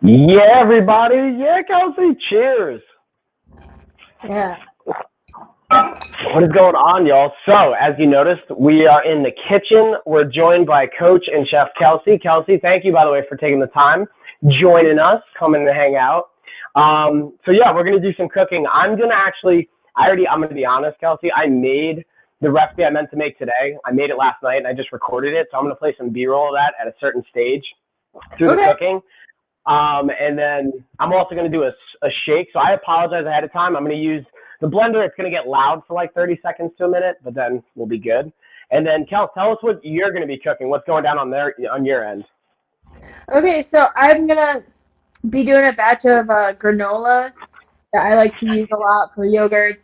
Yeah, everybody. Yeah, Kelsey. Cheers. Yeah. What is going on, y'all? So, as you noticed, we are in the kitchen. We're joined by Coach and Chef Kelsey. Kelsey, thank you, by the way, for taking the time, joining us, coming to hang out. We're going to do some cooking. I'm going to be honest, Kelsey, I made the recipe I meant to make today. I made it last night, and I just recorded it. So I'm going to play some B-roll of that at a certain stage through the cooking. And then I'm also going to do a shake. So I apologize ahead of time. I'm going to use the blender. It's going to get loud for like 30 seconds to a minute, but then we'll be good. And then, Kel, tell us what you're going to be cooking. What's going down on your end? Okay, so I'm gonna be doing a batch of granola that I like to use a lot for yogurts,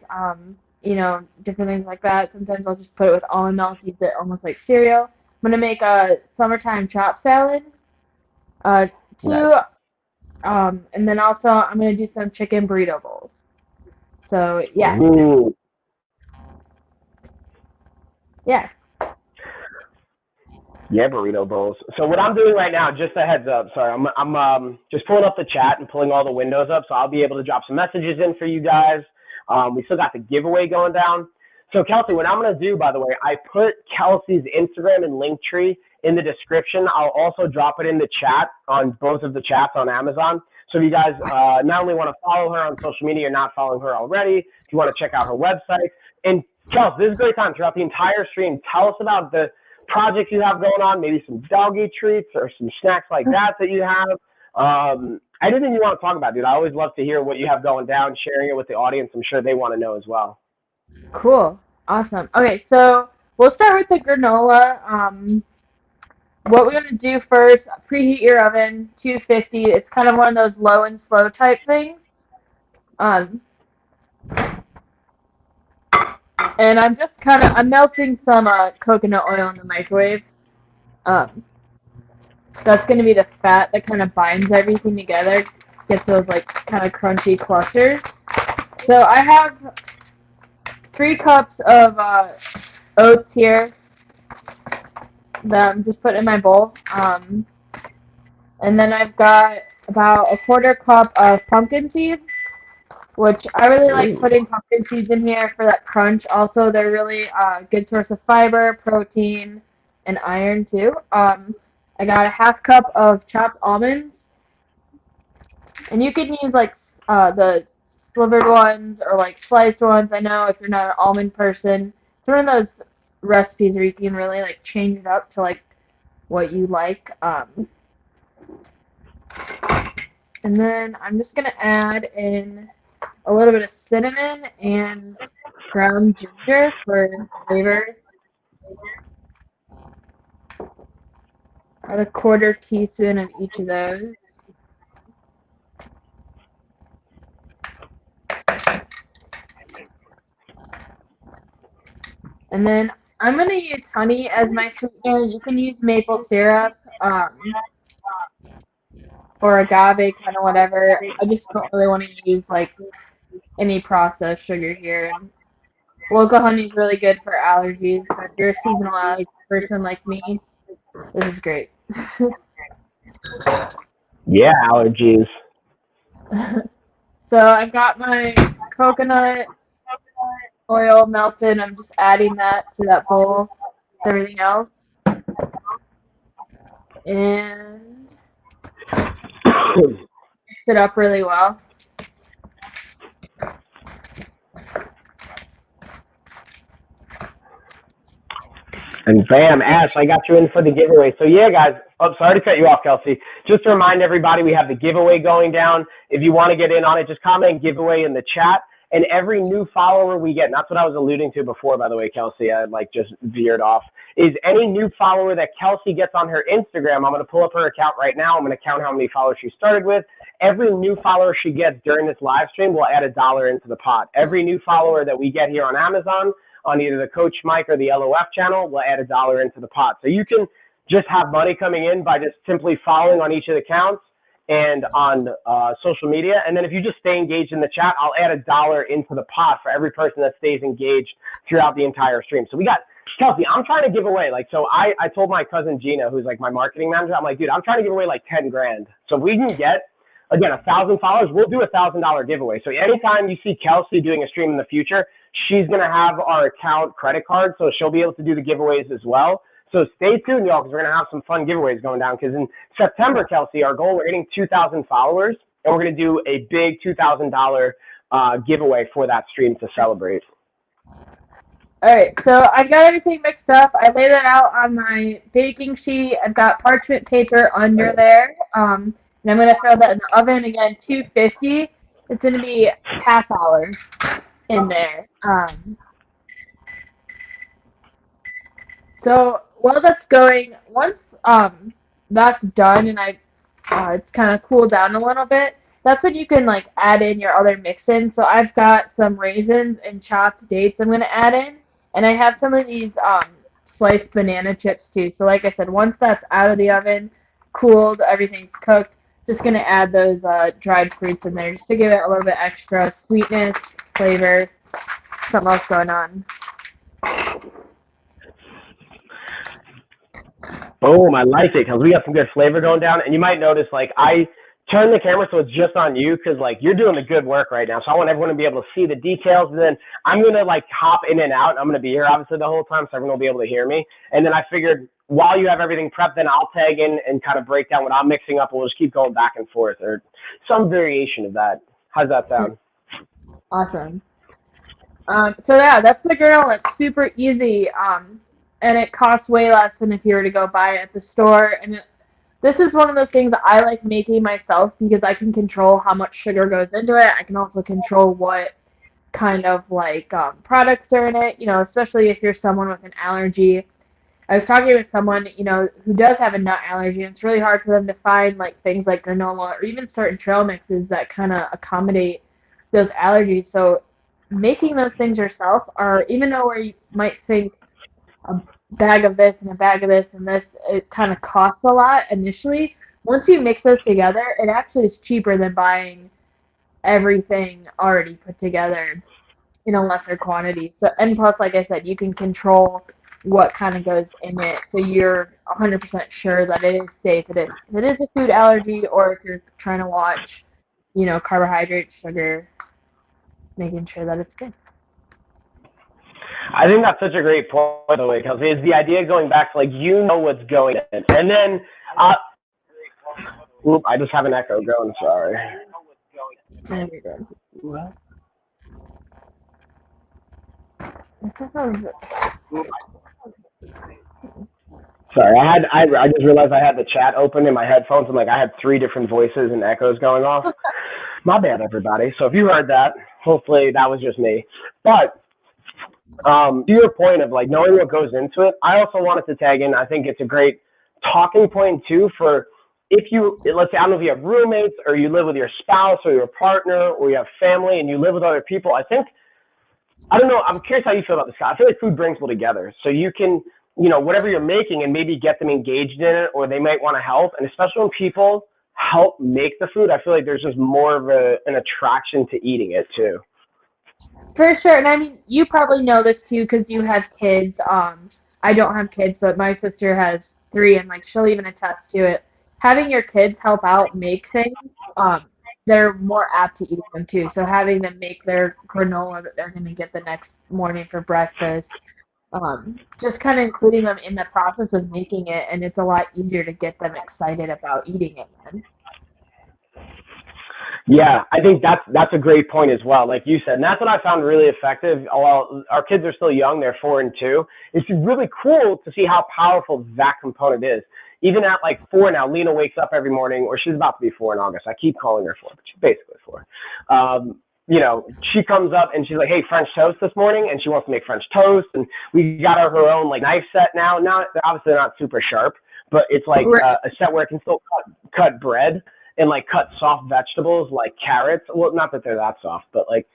different things like that. Sometimes I'll just put it with almond milk, use it almost like cereal. I'm gonna make a summertime chop salad, two, Nice. and then also I'm gonna do some chicken burrito bowls. So yeah, Ooh. yeah. Yeah, burrito bowls. So what I'm doing right now, just a heads up. Sorry, I'm just pulling up the chat and pulling all the windows up, so I'll be able to drop some messages in for you guys. We still got the giveaway going down. So Kelsey, what I'm gonna do, by the way, I put Kelsey's Instagram and Linktree in the description. I'll also drop it in the chat on both of the chats on Amazon. So if you guys not only want to follow her on social media, you're not following her already, if you want to check out her website. And Kelsey, this is a great time throughout the entire stream. Tell us about the projects you have going on, maybe some doggy treats or some snacks like that you have. Anything you want to talk about, dude. I always love to hear what you have going down, sharing it with the audience. I'm sure they want to know as well. Cool, awesome. Okay, so we'll start with the granola. What we're gonna do first, preheat your oven, 250. It's kind of one of those low and slow type things. And I'm melting some coconut oil in the microwave. That's gonna be the fat that kind of binds everything together, gets those like kind of crunchy clusters. So I have 3 cups of oats here that I'm just putting in my bowl. And then I've got about a 1/4 cup of pumpkin seeds, which I really like putting pumpkin seeds in here for that crunch. Also, they're really good source of fiber, protein, and iron too. I got a 1/2 cup of chopped almonds, and you can use like the slivered ones or like sliced ones. I know if you're not an almond person, it's one of those recipes where you can really like change it up to like what you like. And then I'm just gonna add in a little bit of cinnamon and ground ginger for flavor. Add a 1/4 teaspoon of each of those. And then I'm going to use honey as my sweetener. You can use maple syrup or agave, kind of whatever. I just don't really want to use like any processed sugar here. And local honey is really good for allergies. So if you're a seasonal allergy person like me, this is great. Yeah, allergies. So I've got my coconut oil melted. I'm just adding that to that bowl with everything else. And mix it up really well. And bam, Ash, I got you in for the giveaway. So yeah, guys, sorry to cut you off, Kelsey. Just to remind everybody, we have the giveaway going down. If you want to get in on it, just comment giveaway in the chat. And every new follower we get, and that's what I was alluding to before, by the way, Kelsey, I just veered off, is any new follower that Kelsey gets on her Instagram. I'm going to pull up her account right now. I'm going to count how many followers she started with. Every new follower she gets during this live stream will add $1 into the pot. Every new follower that we get here on Amazon, on either the Coach Mike or the LOF channel, will add $1 into the pot. So you can just have money coming in by just simply following on each of the accounts and on social media. And then if you just stay engaged in the chat, I'll add $1 into the pot for every person that stays engaged throughout the entire stream. So we got, Kelsey, I'm trying to give away, so I told my cousin Gina, who's like my marketing manager, I'm like, dude, I'm trying to give away like 10 grand. So if we can get again, 1,000 followers, we'll do $1,000 giveaway. So anytime you see Kelsey doing a stream in the future, she's going to have our account credit card, so she'll be able to do the giveaways as well. So stay tuned, y'all, because we're going to have some fun giveaways going down. Because in September, Kelsey, our goal, we're hitting 2,000 followers, and we're going to do a big $2,000 giveaway for that stream to celebrate. All right, so I've got everything mixed up. I laid it out on my baking sheet. I've got parchment paper under there. And I'm going to throw that in the oven again, 250. It's going to be half hour in there. So while that's going, once that's done and it's kind of cooled down a little bit, that's when you can like add in your other mix-ins. So I've got some raisins and chopped dates I'm going to add in. And I have some of these sliced banana chips too. So like I said, once that's out of the oven, cooled, everything's cooked, just going to add those dried fruits in there just to give it a little bit extra sweetness, flavor, something else going on. Boom, I like it because we got some good flavor going down. And you might notice, like, I turn the camera so it's just on you because, like, you're doing the good work right now. So I want everyone to be able to see the details. And then I'm going to, like, hop in and out. I'm going to be here, obviously, the whole time so everyone will be able to hear me. And then I figured while you have everything prepped, then I'll tag in and kind of break down what I'm mixing up. And we'll just keep going back and forth or some variation of that. How's that sound? Awesome. So, yeah, that's the griddle. It's super easy. And it costs way less than if you were to go buy it at the store. And this is one of those things that I like making myself because I can control how much sugar goes into it. I can also control what kind of like products are in it, you know, especially if you're someone with an allergy. I was talking with someone, you know, who does have a nut allergy, and it's really hard for them to find like things like granola or even certain trail mixes that kind of accommodate those allergies. So making those things yourself are, even though where you might think a bag of this and a bag of this and this, it kind of costs a lot initially. Once you mix those together, it actually is cheaper than buying everything already put together in a lesser quantity. So, and plus, like I said, you can control what kind of goes in it, so you're 100% sure that it is safe. If it is a food allergy, or if you're trying to watch, you know, carbohydrates, sugar, making sure that it's good. I think that's such a great point, by the way, because it's the idea going back to, like, you know what's going in. And then, I just have an echo going, sorry. There we go. Sorry, I just realized I had the chat open in my headphones, and, like, I had 3 different voices and echoes going off. My bad, everybody. So if you heard that, hopefully that was just me. But to your point of like knowing what goes into it, I also wanted to tag in. I think it's a great talking point too for if you, let's say, I don't know if you have roommates or you live with your spouse or your partner or you have family and you live with other people. I don't know. I'm curious how you feel about this, Scott. I feel like food brings people together. So you can, you know, whatever you're making and maybe get them engaged in it, or they might want to help. And especially when people help make the food, I feel like there's just more of an attraction to eating it too. For sure, and I mean, you probably know this too because you have kids. I don't have kids, but my sister has 3, and like she'll even attest to it. Having your kids help out make things, they're more apt to eat them too. So having them make their granola that they're going to get the next morning for breakfast, just kind of including them in the process of making it, and it's a lot easier to get them excited about eating it then. Yeah, I think that's a great point as well. Like you said, and that's what I found really effective. While our kids are still young, they're 4 and 2. It's really cool to see how powerful that component is. Even at like 4 now, Lena wakes up every morning, or she's about to be 4 in August. I keep calling her 4, but she's basically 4. You know, she comes up and she's like, "Hey, French toast this morning," and she wants to make French toast. And we got her own like knife set now. Now, obviously, they're not super sharp, but it's like a set where it can still cut bread and like cut soft vegetables like carrots. Well, not that they're that soft, but like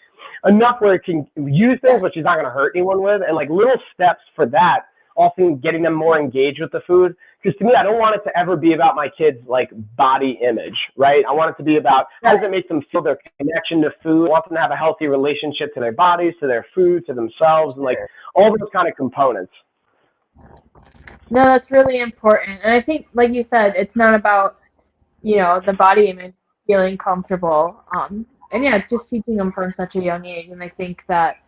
enough where it can use things, but she's not going to hurt anyone with. And like little steps for that, also getting them more engaged with the food. Because to me, I don't want it to ever be about my kids' like body image, right? I want it to be about how does it make them feel their connection to food. I want them to have a healthy relationship to their bodies, to their food, to themselves, and like all those kind of components. No, that's really important. And I think, like you said, it's not about, you know, the body image. feeling comfortable. And yeah, just teaching them from such a young age, and I think that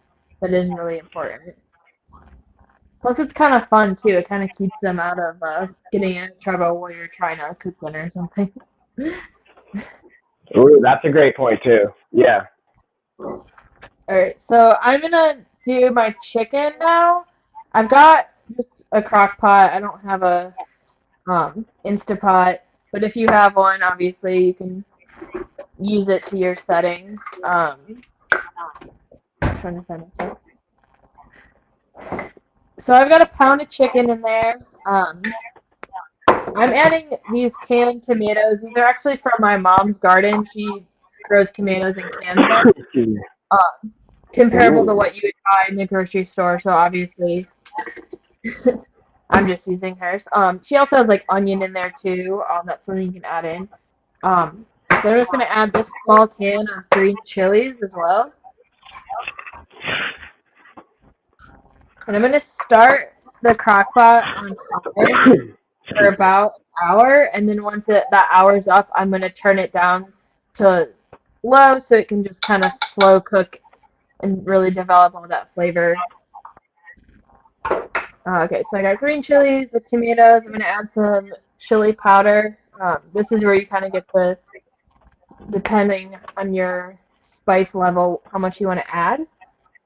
is really important. Plus, it's kind of fun too. It kind of keeps them out of getting in trouble while you're trying to cook dinner or something. Ooh, that's a great point too. Yeah. All right, so I'm gonna do my chicken now. I've got just a crock pot. I don't have a Instapot, but if you have one, obviously you can use it to your settings. Trying to find it. So I've got a pound of chicken in there. I'm adding these canned tomatoes. These are actually from my mom's garden. She grows tomatoes and cans them, comparable to Ooh. what you would buy in the grocery store. So obviously, I'm just using hers. She also has like onion in there too. That's something you can add in. So I'm just gonna add this small can of green chilies as well, and I'm gonna start the crock pot on high for about an hour, and then once that hour's up, I'm gonna turn it down to low so it can just kind of slow cook and really develop all that flavor. Okay, so I got green chilies, the tomatoes. I'm gonna add some chili powder. This is where you kind of get depending on your spice level, how much you want to add.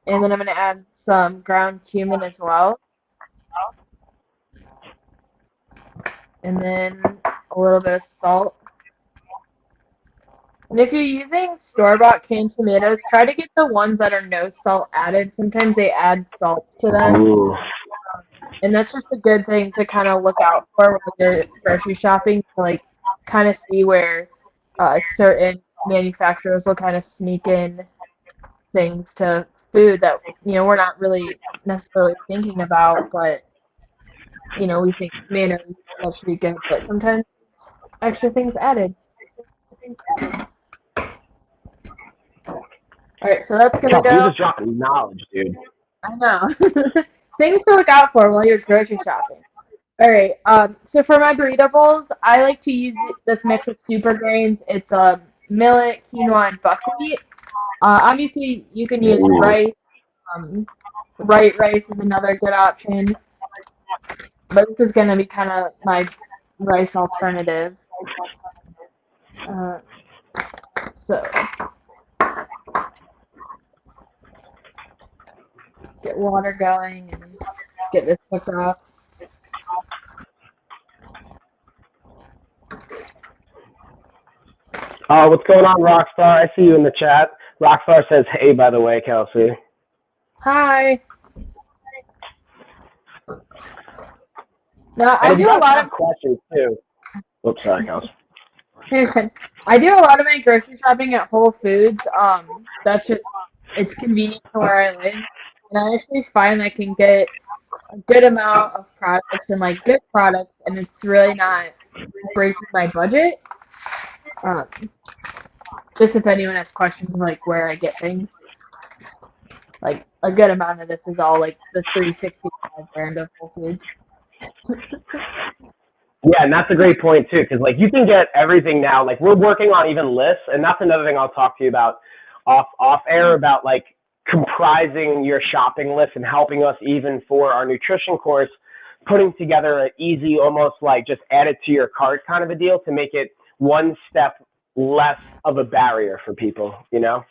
And then I'm gonna add some ground cumin as well, and then a little bit of salt. And if you're using store-bought canned tomatoes, try to get the ones that are no salt added. Sometimes they add salt to them, Ooh. and that's just a good thing to kind of look out for when you're grocery shopping to like kind of see where certain manufacturers will kind of sneak in things to food that we're not really necessarily thinking about, but we think mayonnaise that should be good, but sometimes extra things added. All right, so that's gonna Kelsey, you go. just dropping knowledge, dude. I know. Things to look out for while you're grocery shopping. All right. So for my burrito bowls, I like to use this mix of super grains. It's millet, quinoa, and buckwheat. Obviously, you can use Ooh. rice. White rice is another good option, but this is gonna be kind of my rice alternative. Uh, so get water going and get this cooked off. What's going on, Rockstar? I see you in the chat. Rockstar says, "Hey, by the way, Kelsey." Hi. Now And I if you do a guys lot have of questions too. Oops, sorry, Kelsey. I do a lot of my grocery shopping at Whole Foods. That's just it's convenient to where I live, and I actually find I can get a good amount of products and like good products, and it's really not breaking my budget. Um, just if anyone has questions of like where I get things, like a good amount of this is all like the 365 brand of Whole Foods. Yeah, and that's a great point too, because like you can get everything now. Like we're working on even lists, and that's another thing I'll talk to you about off air about like comprising your shopping list and helping us even for our nutrition course, putting together an easy, almost like just add it to your cart kind of a deal to make it one step less of a barrier for people, you know?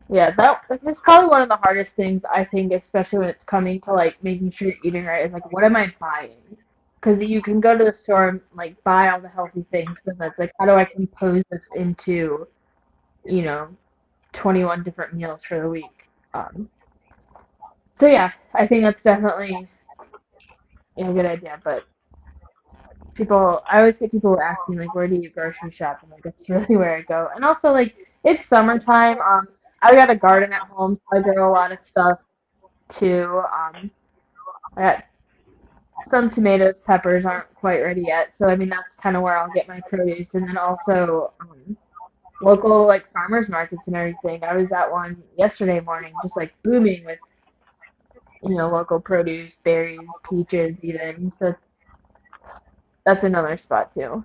Yeah, that's probably one of the hardest things I think, especially when it's coming to like making sure you're eating right. Is like, what am I buying? Because you can go to the store and like buy all the healthy things, but that's like, how do I compose this into, you know, 21 different meals for the week? So yeah, I think that's definitely a good idea. But I always get people asking like, where do you grocery shop? And like, that's really where I go. And also like, it's summertime. I got a garden at home, so I grow a lot of stuff too. I got some tomatoes, peppers aren't quite ready yet, so I mean that's kind of where I'll get my produce, and then also local like farmers markets and everything. I was at one yesterday morning, just like booming with local produce, berries, peaches, even. So that's another spot too.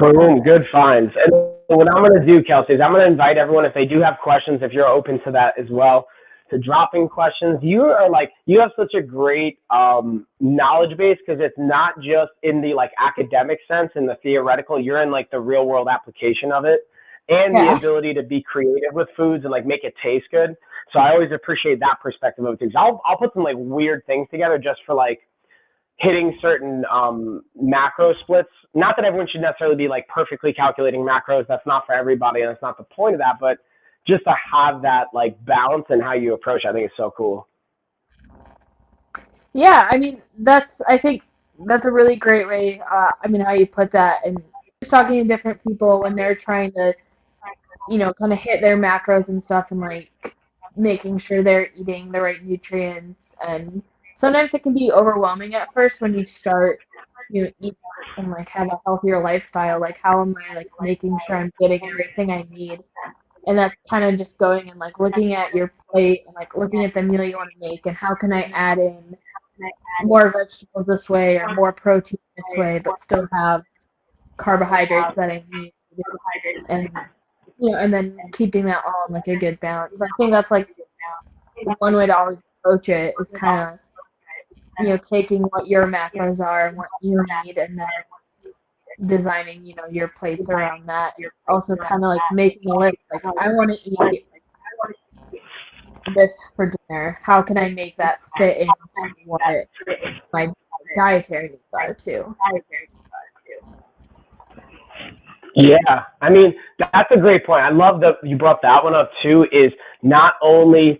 Boom, good finds. And what I'm going to do, Kelsey, is I'm going to invite everyone, if they do have questions, if you're open to that as well, to dropping questions. You are like, you have such a great knowledge base because it's not just in the like academic sense and the theoretical, you're in like the real world application of it and the Yeah. ability to be creative with foods and like make it taste good. So I always appreciate that perspective of it too. I'll put some like weird things together just for like hitting certain macro splits. Not that everyone should necessarily be like perfectly calculating macros. That's not for everybody, and that's not the point of that. But just to have that like balance and how you approach, I think is so cool. Yeah, I mean I think that's a really great way. I mean how you put that, and just talking to different people when they're trying to, kind of hit their macros and stuff, and like making sure they're eating the right nutrients. And sometimes it can be overwhelming at first when you start, eat and like have a healthier lifestyle. Like how am I like making sure I'm getting everything I need? And that's kind of just going and like looking at your plate and like looking at the meal you want to make and how can I add in more vegetables this way or more protein this way, but still have carbohydrates that I need, and and then keeping that all in like a good balance. So I think that's like one way to always approach it is kind of taking what your macros are and what you need, and then designing your plates around that. And also kind of like making a list, like I want to eat this for dinner. How can I make that fit into what my dietary needs are too? Yeah, I mean that's a great point. I love that you brought that one up too. Is not only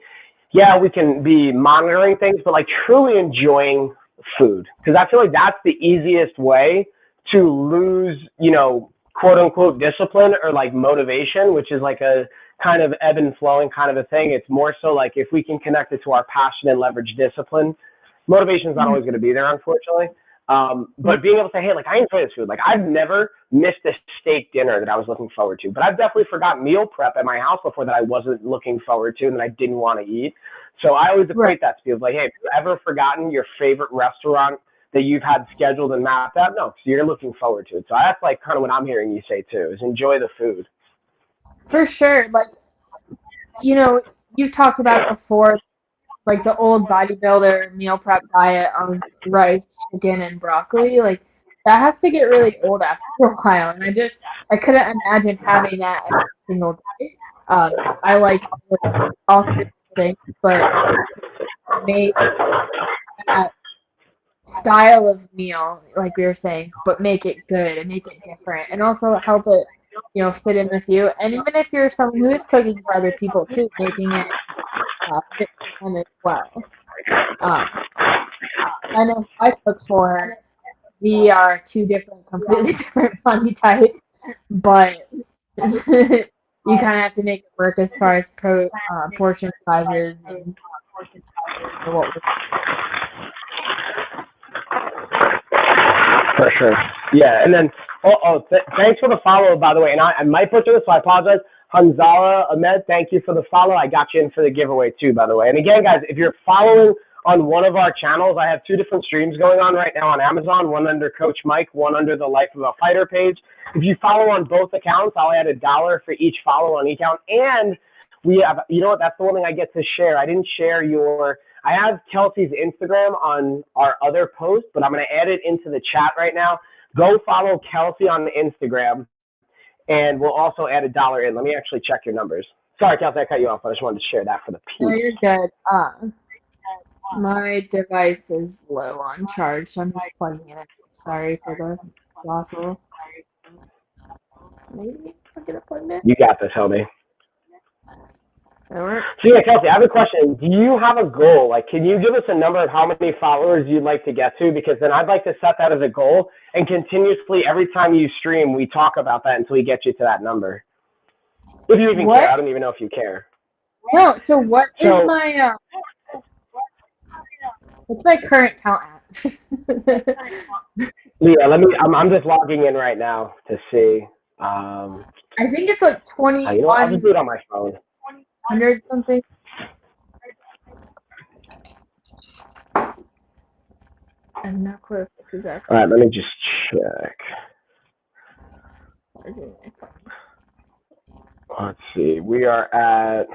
yeah we can be monitoring things, but like truly enjoying food because I feel like that's the easiest way to lose quote unquote discipline or like motivation, which is like a kind of ebb and flowing kind of a thing. It's more so like if we can connect it to our passion and leverage discipline, motivation's not always going to be there, unfortunately. But being able to say, hey, like I enjoy this food. Like I've never missed a steak dinner that I was looking forward to, but I've definitely forgot meal prep at my house before that I wasn't looking forward to and that I didn't want to eat. So I always equate that to people like, hey, have you ever forgotten your favorite restaurant that you've had scheduled and mapped out? No, so you're looking forward to it. So that's like kind of what I'm hearing you say too, is enjoy the food. For sure. Like, you've talked about it before, like the old bodybuilder meal prep diet of rice, chicken, and broccoli. Like, that has to get really old after a while. And I couldn't imagine having that every single day. I like all three things, but make that style of meal, like we were saying, but make it good and make it different, and also help it, fit in with you. And even if you're someone who is cooking for other people too, making it fit for them as well. Um, I know I cook for her. We are two completely different body types, but you kind of have to make it work as far as portion sizes and what we're. For sure. Yeah, and then thanks for the follow, by the way. And I might butcher this, so I apologize. Hanzala Ahmed, thank you for the follow. I got you in for the giveaway too, by the way. And again, guys, if you're following on one of our channels, I have two different streams going on right now on Amazon, one under Coach Mike, one under the Life of a Fighter page. If you follow on both accounts, I'll add $1 for each follow on each account. And we have, that's the one thing I get to share. I didn't share I have Kelsey's Instagram on our other post, but I'm going to add it into the chat right now. Go follow Kelsey on the Instagram, and we'll also add $1 in. Let me actually check your numbers. Sorry, Kelsey, I cut you off. I just wanted to share that for the peeps. No, you're good. My device is low on charge, so I'm just plugging it in. Sorry for the jostle. Maybe I'll get it plugged in. You got this, homie. So yeah, Kelsey, I have a question. Do you have a goal? Like, can you give us a number of how many followers you'd like to get to? Because then I'd like to set that as a goal, and continuously every time you stream, we talk about that until we get you to that number. If you even care. I don't even know if you care. No, so what is my, what's my current count at? Yeah, I'm just logging in right now to see. I think it's like 21. You know what? I'll just do it on my phone. 100 something. I'm not close exactly. All right, let me just check. Let's see. We're at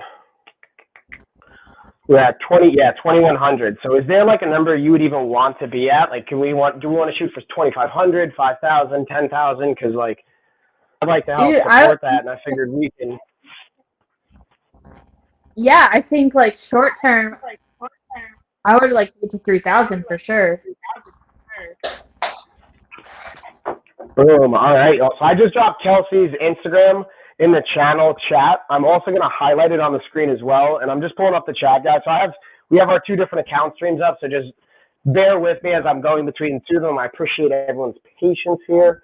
2100. So is there like a number you would even want to be at? Like, do we want to shoot for 2500, 5000, 10,000? Because like, I'd like to help support that, and I figured we can. Yeah, I think like short term, I would like to get to 3,000 for sure. Boom. All right. So I just dropped Kelsey's Instagram in the channel chat. I'm also going to highlight it on the screen as well. And I'm just pulling up the chat, guys. So we have our two different account streams up. So just bear with me as I'm going between the two of them. I appreciate everyone's patience here.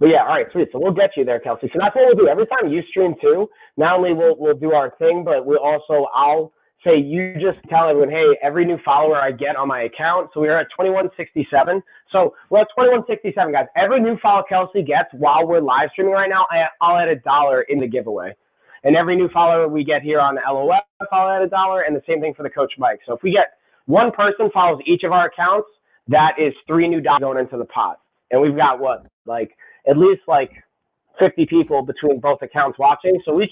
But yeah, all right, sweet. So we'll get you there, Kelsey. So that's what we'll do. Every time you stream too, not only we'll do our thing, but I'll say you just tell everyone, hey, every new follower I get on my account. So we're at 2167. So we're at 2167, guys. Every new follow Kelsey gets while we're live streaming right now, I'll add $1 in the giveaway. And every new follower we get here on the LOS, I'll add $1, and the same thing for the Coach Mike. So if we get one person follows each of our accounts, that is $3 new going into the pot. And we've got at least 50 people between both accounts watching. So I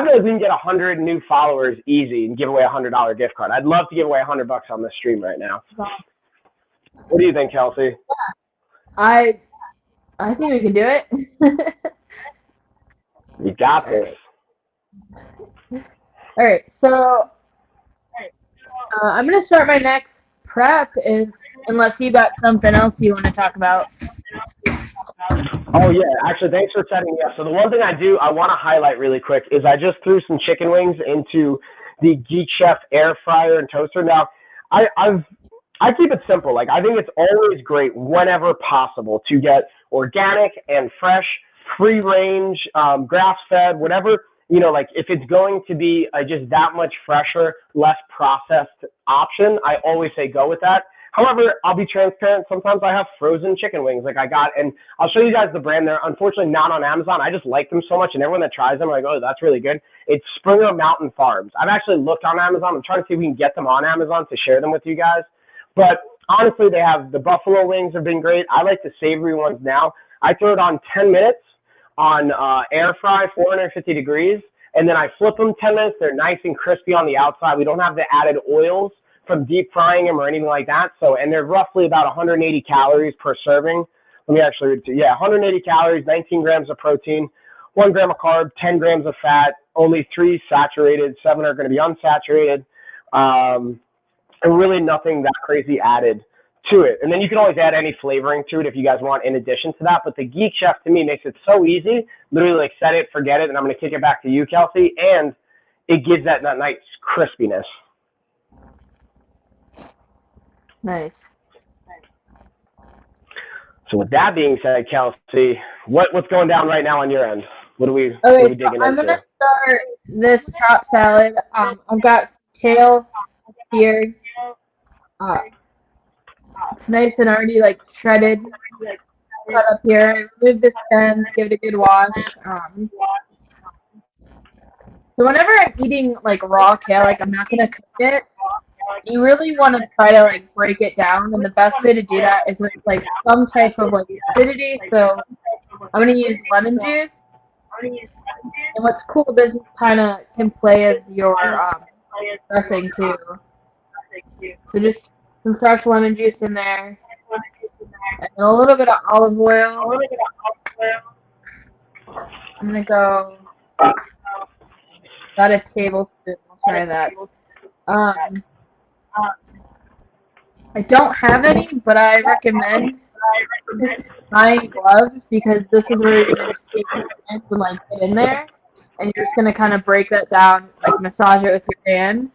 feel like we can get 100 new followers easy and give away a $100 gift card. I'd love to give away $100 on this stream right now. What do you think, Kelsey? Yeah. I think we can do it. You got this. All right, so I'm going to start my next prep unless you got something else you want to talk about. Oh, yeah. Actually, thanks for setting me up. So the one thing I want to highlight really quick is I just threw some chicken wings into the Geek Chef air fryer and toaster. Now, I keep it simple. I think it's always great whenever possible to get organic and fresh, free range, grass-fed, whatever, if it's going to be just that much fresher, less processed option, I always say go with that. However, I'll be transparent. Sometimes I have frozen chicken wings and I'll show you guys the brand. They're unfortunately not on Amazon. I just like them so much, and everyone that tries them, I'm like, oh, that's really good. It's Springer Mountain Farms. I've actually looked on Amazon. I'm trying to see if we can get them on Amazon to share them with you guys. But honestly, they have the buffalo wings have been great. I like the savory ones now. I throw it on 10 minutes on air fry, 450 degrees, and then I flip them 10 minutes. They're nice and crispy on the outside. We don't have the added oils from deep frying them or anything like that. And they're roughly about 180 calories per serving. Let me actually read it to you. Yeah, 180 calories, 19 grams of protein, 1 gram of carb, 10 grams of fat, only 3 saturated, 7 are going to be unsaturated, and really nothing that crazy added to it. And then you can always add any flavoring to it if you guys want in addition to that. But the Geek Chef, to me, makes it so easy. Literally, set it, forget it, and I'm going to kick it back to you, Kelsey. And it gives that nice crispiness. Nice. So with that being said, Kelsey, what's going down right now on your end? What are we digging into? I'm going to start this chop salad. I've got kale here. It's nice and already shredded. Cut up here. Remove the stems. Give it a good wash. So whenever I'm eating raw kale, I'm not going to cook it. You really want to try to break it down, and the best way to do that is with some type of acidity. So I'm going to use lemon juice. And what's cool, this kind of can play as your dressing too. So just some fresh lemon juice in there, and a little bit of olive oil. I'm going to go about a tablespoon. I'll try that. I don't have any, but I recommend buying gloves because this is where you're going to take your hands and get in there, and you're just going to kind of break that down, massage it with your hand,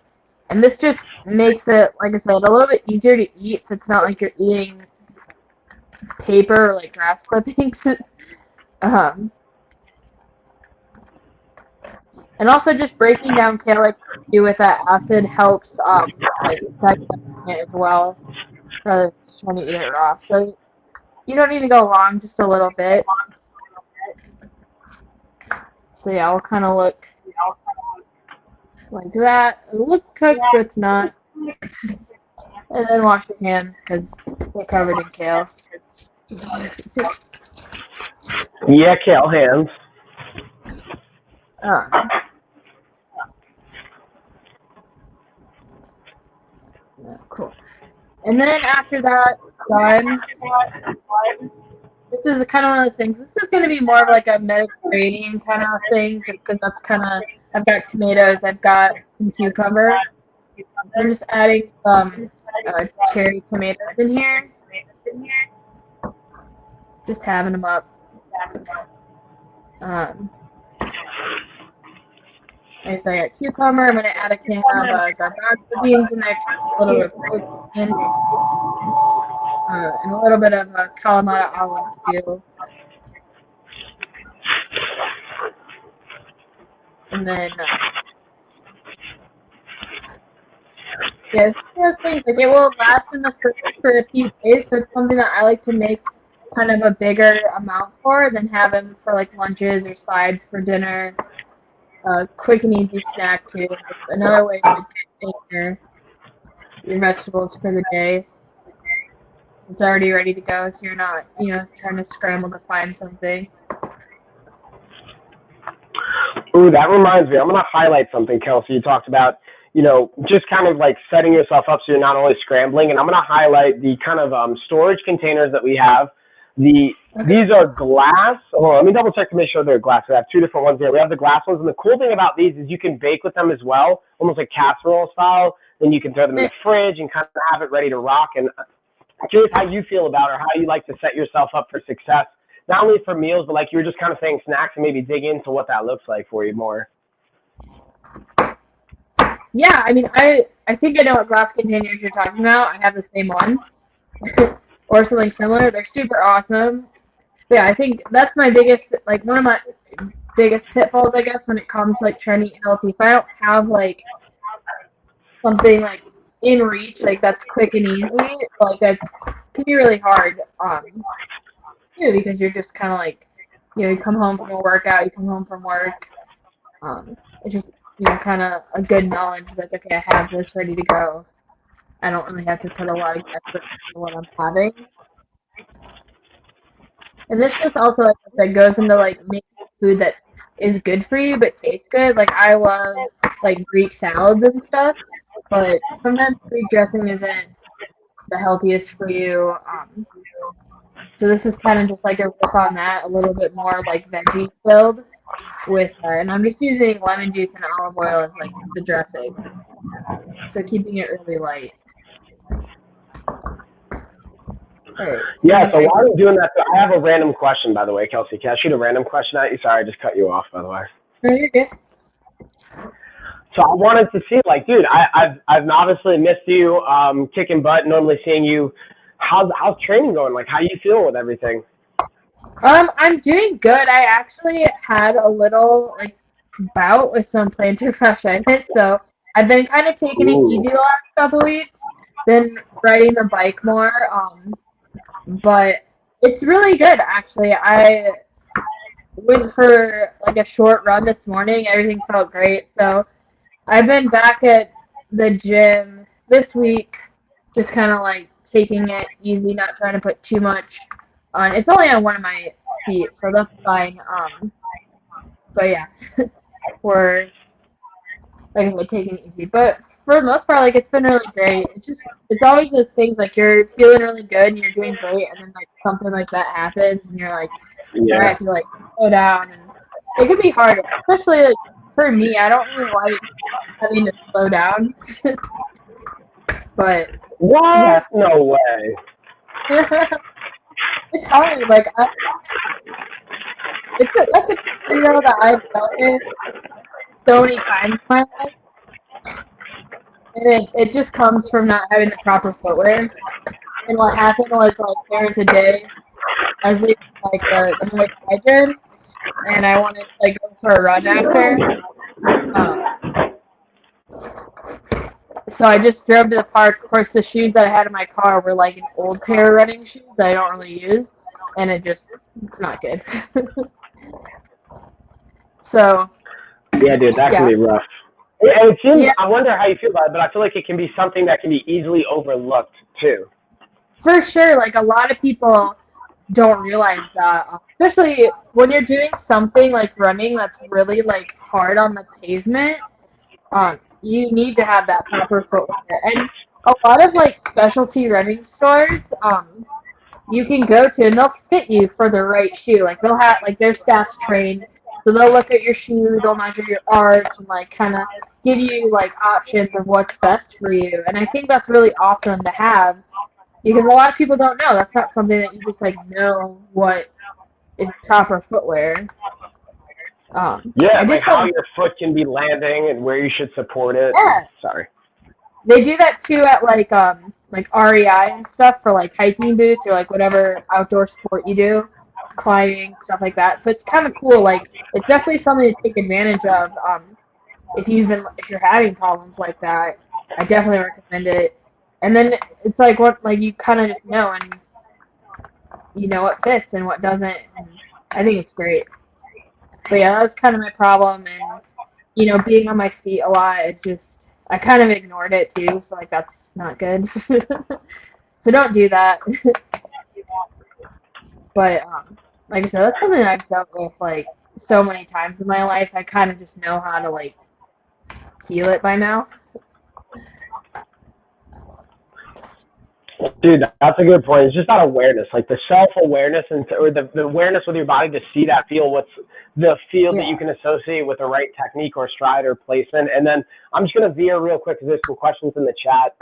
and this just makes it, like I said, a little bit easier to eat, so it's not like you're eating paper or grass clippings. And also just breaking down kale like you do with that acid helps digesting it as well, rather than just trying to eat it raw. So you don't need to go long, just a little bit. So yeah, I'll kind of look like that. It'll look cooked, but it's not. And then wash your hands because they're covered in kale. Yeah, kale hands. Yeah, cool. And then after that, done. This is kind of one of those things. This is going to be more of like a Mediterranean kind of thing, just because that's kind of. I've got tomatoes. I've got some cucumber. I'm just adding some cherry tomatoes in here. Just having them up. Um, like I said, I got cucumber. I'm going to add a can of garbanzo beans in there, a little bit of protein, and a little bit of Kalamata olives too. And then, yeah, those things, like, it will last in the fridge for a few days, so it's something that I like to make kind of a bigger amount for than have them for, like, lunches or sides for dinner. Quick and easy snack, too. It's another way to take your vegetables for the day. It's already ready to go, so you're not, trying to scramble to find something. Ooh, that reminds me. I'm going to highlight something, Kelsey. You talked about, just kind of like setting yourself up so you're not always scrambling. And I'm going to highlight the kind of storage containers that we have. These are glass. Well, let me double check to make sure they're glass. We have two different ones here. We have the glass ones, and the cool thing about these is you can bake with them as well, almost like casserole style. Then you can throw them in the fridge and kind of have it ready to rock. And I'm curious how you feel about it, or how you like to set yourself up for success, not only for meals, but like you were just kind of saying snacks, and maybe dig into what that looks like for you more. Yeah, I mean, I think I know what glass containers you're talking about. I have the same ones. Or something similar. They're super awesome. But yeah, I think that's my biggest, like, one of my biggest pitfalls, I guess, when it comes to, like, trying to eat healthy. If I don't have, like, something, like, in reach, like, that's quick and easy, like, that can be really hard, too, because you're just kind of, like, you come home from a workout, you come home from work, it's just, kind of a good knowledge that, okay, I have this ready to go. I don't really have to put a lot of effort into what I'm having. And this just also, like I said, goes into, like, making food that is good for you but tastes good. Like, I love, like, Greek salads and stuff, but sometimes Greek dressing isn't the healthiest for you. So this is kind of just like a riff on that, a little bit more, like, veggie filled with, and I'm just using lemon juice and olive oil as, like, the dressing. So keeping it really light. Right. Yeah, so while I'm doing that, I have a random question, by the way, Kelsey. Can I shoot a random question at you? Sorry, I just cut you off, by the way. No, you're good. So I wanted to see, like, dude, I've obviously missed you, kicking butt, normally seeing you. How's training going? Like, how you feel with everything? I'm doing good. I actually had a little, like, bout with some plantar fasciitis, so I've been kind of taking it easy the last couple weeks. Been riding the bike more, but it's really good, actually. I went for, like, a short run this morning. Everything felt great, so I've been back at the gym this week, just kind of, like, taking it easy, not trying to put too much on. It's only on one of my feet, so that's fine. But yeah, we're, like I said, taking it easy. But for the most part, like, it's been really great. It's always those things, like, you're feeling really good and you're doing great, and then, like, something like that happens, and you're like, I have to, like, slow down, and it can be hard, especially, like, for me. I don't really like having to slow down. But what? Yeah. No way. It's hard. Like, that's a feel that I've felt it so many times in my life, and it just comes from not having the proper footwear. And what happened was, like, there was a day I was leaving, like, the Muay Thai gym, and I wanted to, like, go for a run after. So I just drove to the park. Of course, the shoes that I had in my car were, like, an old pair of running shoes that I don't really use, and it's not good. So. Yeah, dude, that can be rough. And it seems, I wonder how you feel about it, but I feel like it can be something that can be easily overlooked, too. For sure. Like, a lot of people don't realize that, especially when you're doing something like running that's really like hard on the pavement. You need to have that proper footwear, and a lot of like specialty running stores, you can go to and they'll fit you for the right shoe. Like they'll have like their staff's trained, so they'll look at your shoe, they'll measure your arch, and like kind of give you like options of what's best for you. And I think that's really awesome to have because a lot of people don't know. That's not something that you just like know what is proper footwear. Yeah, I and like did how some, your foot can be landing and where you should support it. And, yeah, sorry. they do that too at like REI and stuff for like hiking boots or like whatever outdoor sport you do, climbing, stuff like that. So it's kind of cool. Like it's definitely something to take advantage of. If you're having problems like that, I definitely recommend it. And then it's like what like you kind of just know and you know what fits and what doesn't. And I think it's great. But yeah, that was kind of my problem. And being on my feet a lot, I kind of ignored it too. So like that's not good. So don't do that. But like I said, that's something I've dealt with like so many times in my life. I kind of just know how to like heal it by now. Dude, that's a good point. It's just that awareness, like the self-awareness or the awareness with your body to see that what's the feel that Yeah. you can associate with the right technique or stride or placement. And then I'm just going to veer real quick because there's some questions in the chat.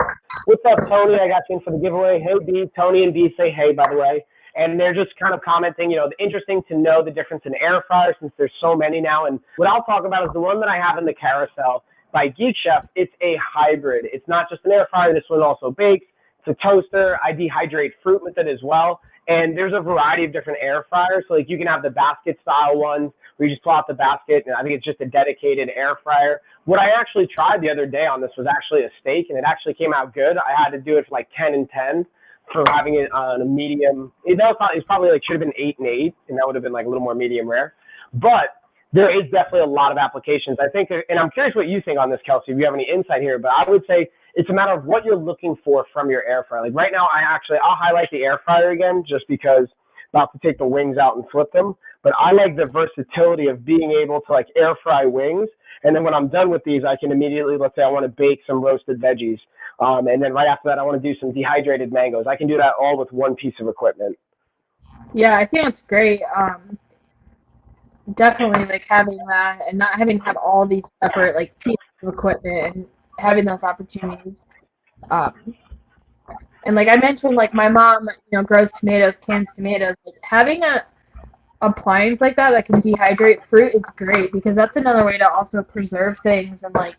What's up, Tony? I got you in for the giveaway. Hey, B. Tony and B say hey, by the way. And they're just kind of commenting, interesting to know the difference in air fryer since there's so many now. And what I'll talk about is the one that I have in the carousel by Geek Chef. It's a hybrid. It's not just an air fryer. This one also bakes. It's a toaster. I dehydrate fruit with it as well. And there's a variety of different air fryers. So like you can have the basket style ones where you just pull out the basket and I think it's just a dedicated air fryer. What I actually tried the other day on this was actually a steak and it actually came out good. I had to do it for like 10 and 10 for having it on a medium. It's probably like should have been 8 and 8 and that would have been like a little more medium rare. But there is definitely a lot of applications. I think, and I'm curious what you think on this, Kelsey, if you have any insight here, but I would say it's a matter of what you're looking for from your air fryer. Like right now, I'll highlight the air fryer again just because I'm about to take the wings out and flip them. But I like the versatility of being able to like air fry wings. And then when I'm done with these, I can immediately, let's say I want to bake some roasted veggies. And then right after that, I want to do some dehydrated mangoes. I can do that all with one piece of equipment. Yeah, I think it's great. Definitely like having that and not having to have all these separate like pieces of equipment and having those opportunities. Um, and like I mentioned, like my mom, grows tomatoes, cans tomatoes. Like having a appliance like that can dehydrate fruit is great because that's another way to also preserve things and like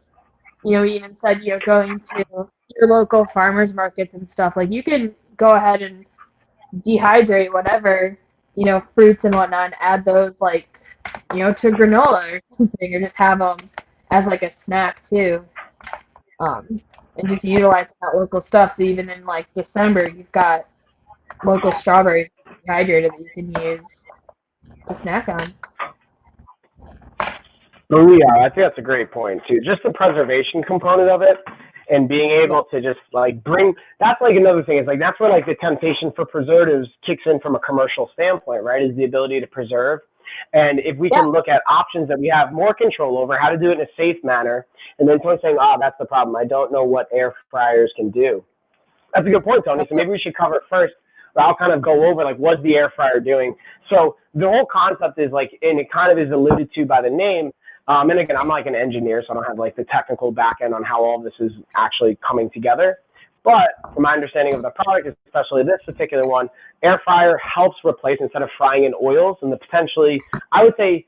we even said you're going to your local farmers markets and stuff. Like you can go ahead and dehydrate whatever, fruits and whatnot and add those like, to granola or something or just have them as like a snack too. And just utilize that local stuff. So even in like December, you've got local strawberries dehydrated that you can use to snack on. Oh yeah, I think that's a great point too. Just the preservation component of it and being able to just like that's like another thing. Is like that's where like the temptation for preservatives kicks in from a commercial standpoint, right? Is the ability to preserve. And if we can look at options that we have more control over, how to do it in a safe manner, and then someone saying, oh, that's the problem. I don't know what air fryers can do. That's a good point, Tony. So maybe we should cover it first. But I'll kind of go over like what's the air fryer doing. So the whole concept is like, and it kind of is alluded to by the name. And again, I'm like an engineer, so I don't have like the technical back end on how all this is actually coming together. But from my understanding of the product, especially this particular one, air fryer helps replace instead of frying in oils. And the potentially, I would say,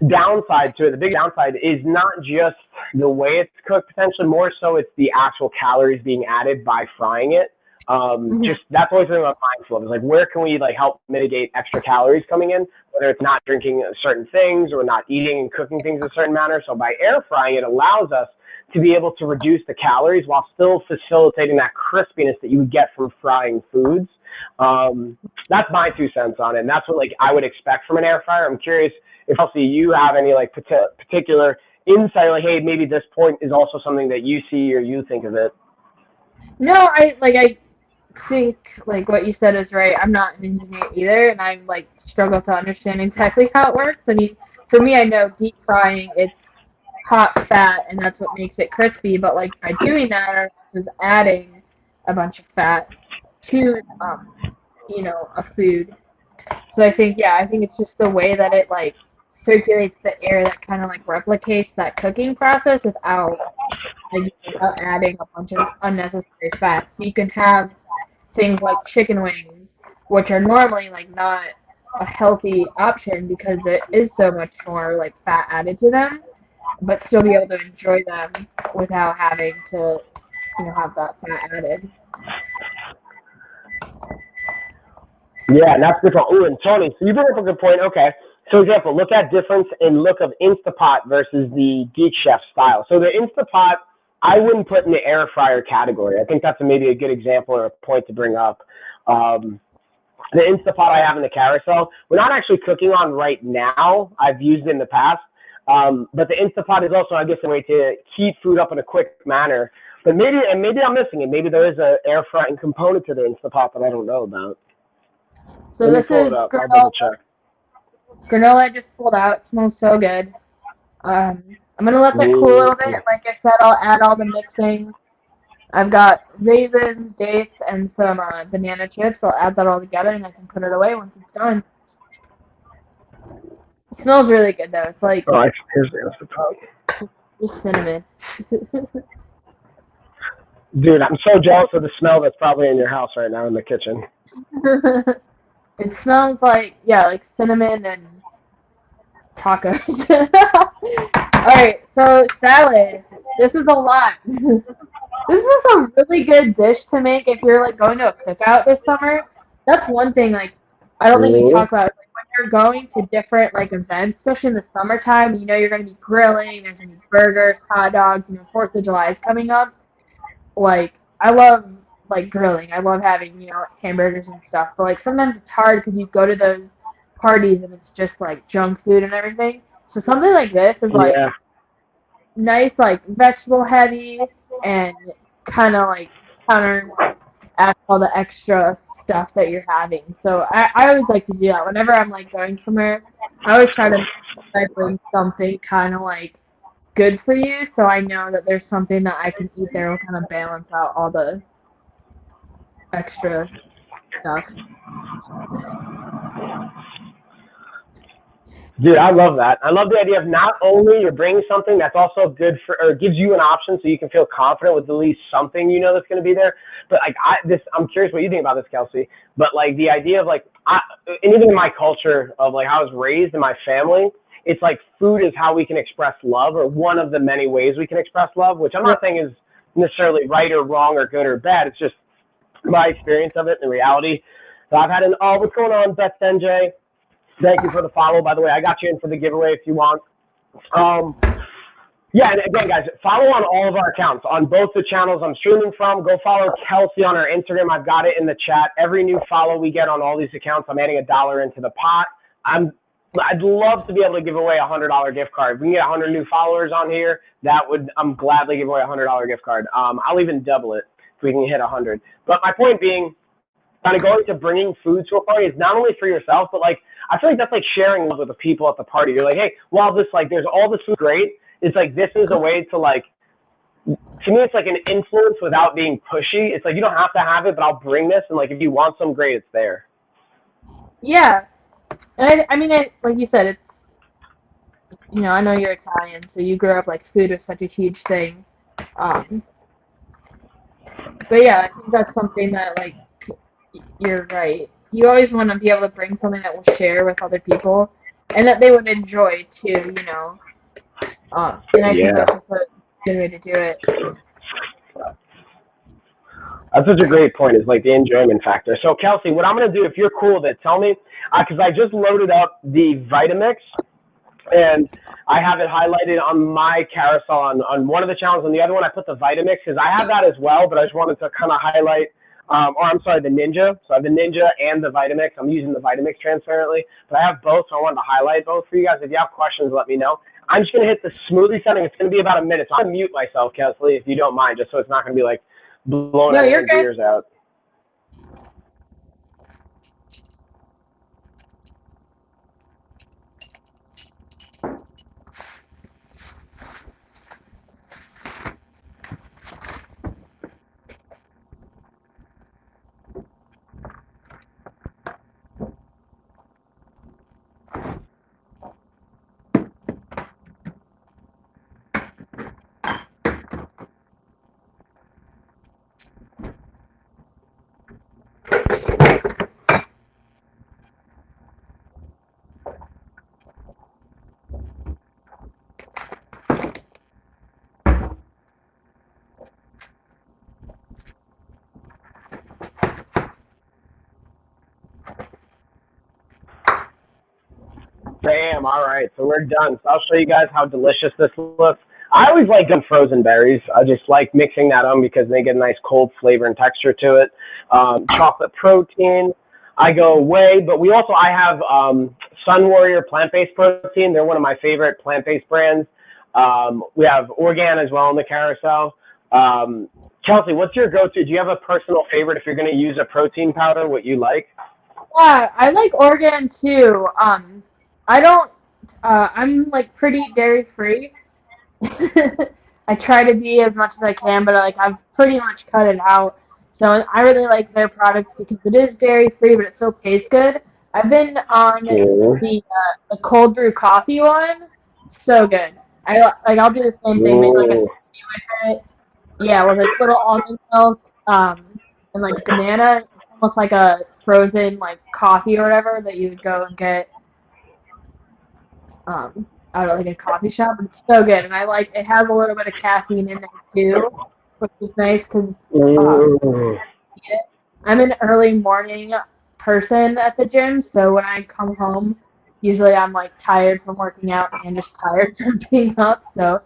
downside to it, the big downside is not just the way it's cooked, potentially more so it's the actual calories being added by frying it. Just that's always something I'm mindful of. Is like where can we like help mitigate extra calories coming in, whether it's not drinking certain things or not eating and cooking things a certain manner. So by air frying, it allows us to be able to reduce the calories while still facilitating that crispiness that you would get from frying foods. That's my 2 cents on it. And that's what like I would expect from an air fryer. I'm curious if Kelsey, you have any like particular insight, like, hey, maybe this point is also something that you see or you think of it. No, I think like what you said is right. I'm not an engineer either, and I like struggle to understand exactly how it works. I mean, for me, I know deep frying it's hot fat, and that's what makes it crispy. But like by doing that, I was adding a bunch of fat to a food. So I think I think it's just the way that it like circulates the air that kind of like replicates that cooking process without adding a bunch of unnecessary fats. So you can have things like chicken wings, which are normally like not a healthy option because there is so much more like fat added to them, but still be able to enjoy them without having to, have that fat added. Yeah, and that's good. Oh, and Tony, so you bring up a good point. Okay. So, example, look at difference in look of Instapot versus the Geek Chef style. So the Instapot, I wouldn't put in the air fryer category. I think that's maybe a good example or a point to bring up. The Instapot I have in the carousel, we're not actually cooking on right now. I've used it in the past. But the Instapot is also, I guess, a way to heat food up in a quick manner. But maybe I'm missing it. Maybe there is an air frying component to the Instapot that I don't know about. So Let me this pull is it up. I'll double check. granola I just pulled out. It smells so good. I'm gonna let that cool a little bit. Like I said, I'll add all the mixing. I've got raisins, dates, and some banana chips. I'll add that all together, and I can put it away once it's done. It smells really good though. It's like Here's the Instapot. just cinnamon. Dude, I'm so jealous of the smell that's probably in your house right now in the kitchen. It smells like like cinnamon and tacos. Alright, so salad. This is a lot. This is a really good dish to make if you're like going to a cookout this summer. That's one thing like I don't think we talk about. Like when you're going to different like events, especially in the summertime, you're gonna be grilling, there's gonna be burgers, hot dogs, 4th of July is coming up. Like I love like grilling. I love having, hamburgers and stuff. But like sometimes it's hard because you go to those parties and it's just like junk food and everything. So something like this is like nice, like vegetable heavy and kind of like counteract all the extra stuff that you're having. So I always like to do that whenever I'm like going somewhere. I always try to bring something kind of like good for you, so I know that there's something that I can eat there will kind of balance out all the extra stuff. Dude, I love that. I love the idea of not only you're bringing something that's also good for, or gives you an option so you can feel confident with at least something that's going to be there. But like I'm curious what you think about this, Kelsey. But like the idea of like, and even in my culture of like how I was raised in my family, it's like food is how we can express love, or one of the many ways we can express love, which I'm not saying is necessarily right or wrong or good or bad. It's just my experience of it and reality. So I've had what's going on, Beth NJ? Thank you for the follow. By the way, I got you in for the giveaway if you want. Yeah, and again, guys, follow on all of our accounts on both the channels I'm streaming from. Go follow Kelsey on our Instagram. I've got it in the chat. Every new follow we get on all these accounts, I'm adding $1 into the pot. I'd love to be able to give away a $100 gift card. If we can get 100 new followers on here, I'm gladly give away a $100 gift card. I'll even double it if we can hit 100. But my point being, kind of going to bringing food to a party is not only for yourself, but like I feel like that's like sharing love with the people at the party. You're like, hey, while this like there's all this food great, it's like this is a way to like, to me it's like an influence without being pushy. It's like you don't have to have it, but I'll bring this, and like if you want some great, it's there. Yeah, and I mean, like you said, it's I know you're Italian, so you grew up like food was such a huge thing. But yeah, I think that's something that like you're right. You always want to be able to bring something that will share with other people and that they would enjoy too, and I think that's just a good way to do it. That's such a great point, is like the enjoyment factor. So Kelsey, what I'm going to do, if you're cool with it, tell me, because I just loaded up the Vitamix, and I have it highlighted on my carousel on one of the channels. On the other one, I put the Vitamix because I have that as well, but I just wanted to kind of highlight, the Ninja. So I have the Ninja and the Vitamix. I'm using the Vitamix transparently, but I have both, so I wanted to highlight both for you guys. If you have questions, let me know. I'm just going to hit the smoothie setting. It's going to be about a minute, so I'm going to mute myself, Kelsey, if you don't mind, just so it's not going to be like blowing your ears out. Bam. All right. So we're done. So I'll show you guys how delicious this looks. I always like them frozen berries. I just like mixing that on because they get a nice cold flavor and texture to it. Chocolate protein. I go away, but I have Sun Warrior plant-based protein. They're one of my favorite plant-based brands. We have Organ as well in the carousel. Kelsey, what's your go-to? Do you have a personal favorite if you're going to use a protein powder, what you like? Yeah, I like Organ too. I don't. I'm like pretty dairy free. I try to be as much as I can, but like I've pretty much cut it out. So I really like their product because it is dairy free, but it still tastes good. I've been on the cold brew coffee one, so good. I'll do the same thing, make like a Ooh. smoothie with it. Yeah, with like little almond milk, and like banana. It's almost like a frozen like coffee or whatever that you would go and get out of like a coffee shop. But it's so good, and I like it has a little bit of caffeine in there too, which is nice because Ooh. I'm an early morning person at the gym. So when I come home, usually I'm like tired from working out and just tired from being up. So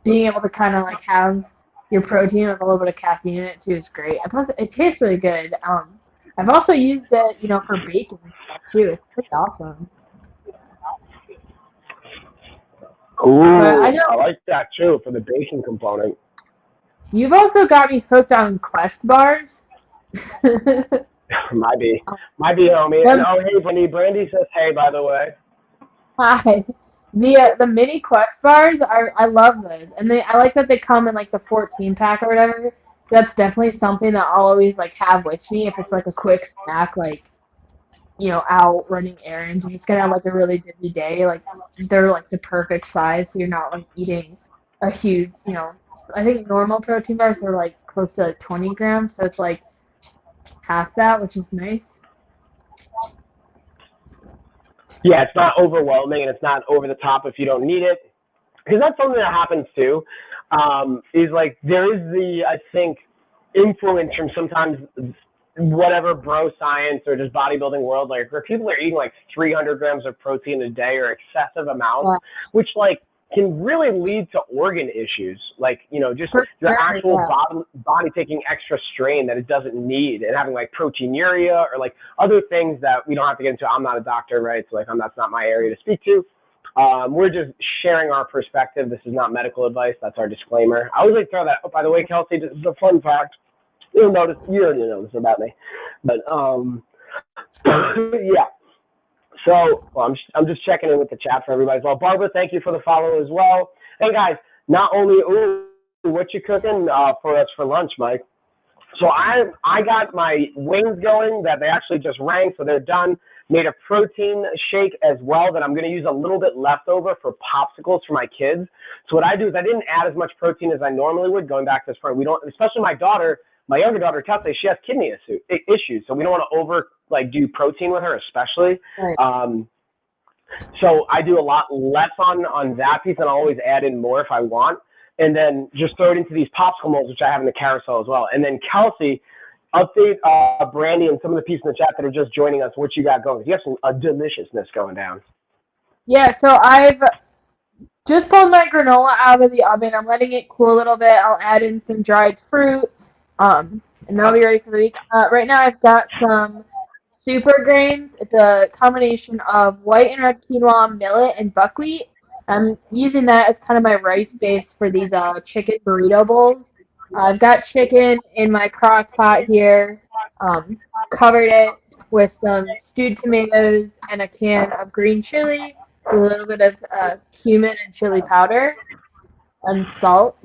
being able to kind of like have your protein with a little bit of caffeine in it too is great. And plus, it tastes really good. I've also used it, for baking and stuff too. It's pretty awesome. But Ooh, I know I like that too for the baking component. you've also got me hooked on Quest bars. Might be, homie. And Them, oh, hey, Brandy. Brandy says hey, by the way. hi. The mini Quest bars I love those, and I like that they come in like the 14 pack or whatever. That's definitely something that I'll always like have with me if it's like a quick snack, like out running errands. You're just gonna have like a really busy day. Like they're like the perfect size, so you're not like eating a huge. I think normal protein bars are like close to like 20 grams, so it's like half that, which is nice. Yeah, it's not overwhelming and it's not over the top if you don't need it. Because that's something that happens too. Is like there is I think influence from sometimes whatever bro science or just bodybuilding world, like where people are eating like 300 grams of protein a day or excessive amounts, Yeah, which like can really lead to organ issues, like just for your sure. actual Yeah. body taking extra strain that it doesn't need and having like proteinuria or like other things that we don't have to get into. I'm not a doctor, right? So like that's not my area to speak to. We're just sharing our perspective. This is not medical advice. That's our disclaimer. I always like to throw that. Oh, by the way, Kelsey, this is a fun fact. You already know this about me, but yeah. So I'm just checking in with the chat for everybody as well. Barbara, thank you for the follow as well. Hey guys, not only what you cooking for us for lunch, Mike? So I got my wings going that they actually just rang, so they're done. Made a protein shake as well that I'm going to use a little bit leftover for popsicles for my kids. So what I do is I didn't add as much protein as I normally would. Going back to this point, we don't, especially my younger daughter Kelsey, she has kidney issues, so we don't want to do protein with her, especially. Right. So I do a lot less on that piece, and I'll always add in more if I want, and then just throw it into these popsicle molds, which I have in the carousel as well. And then Kelsey, update Brandy and some of the people in the chat that are just joining us. What you got going? You have some deliciousness going down. Yeah. So I've just pulled my granola out of the oven. I'm letting it cool a little bit. I'll add in some dried fruit, and that'll be ready for the week. Right now, I've got some super grains. It's a combination of white and red quinoa, millet, and buckwheat. I'm using that as kind of my rice base for these chicken burrito bowls. I've got chicken in my crock pot here. Um, Covered it with some stewed tomatoes and a can of green chili, with a little bit of cumin and chili powder and salt.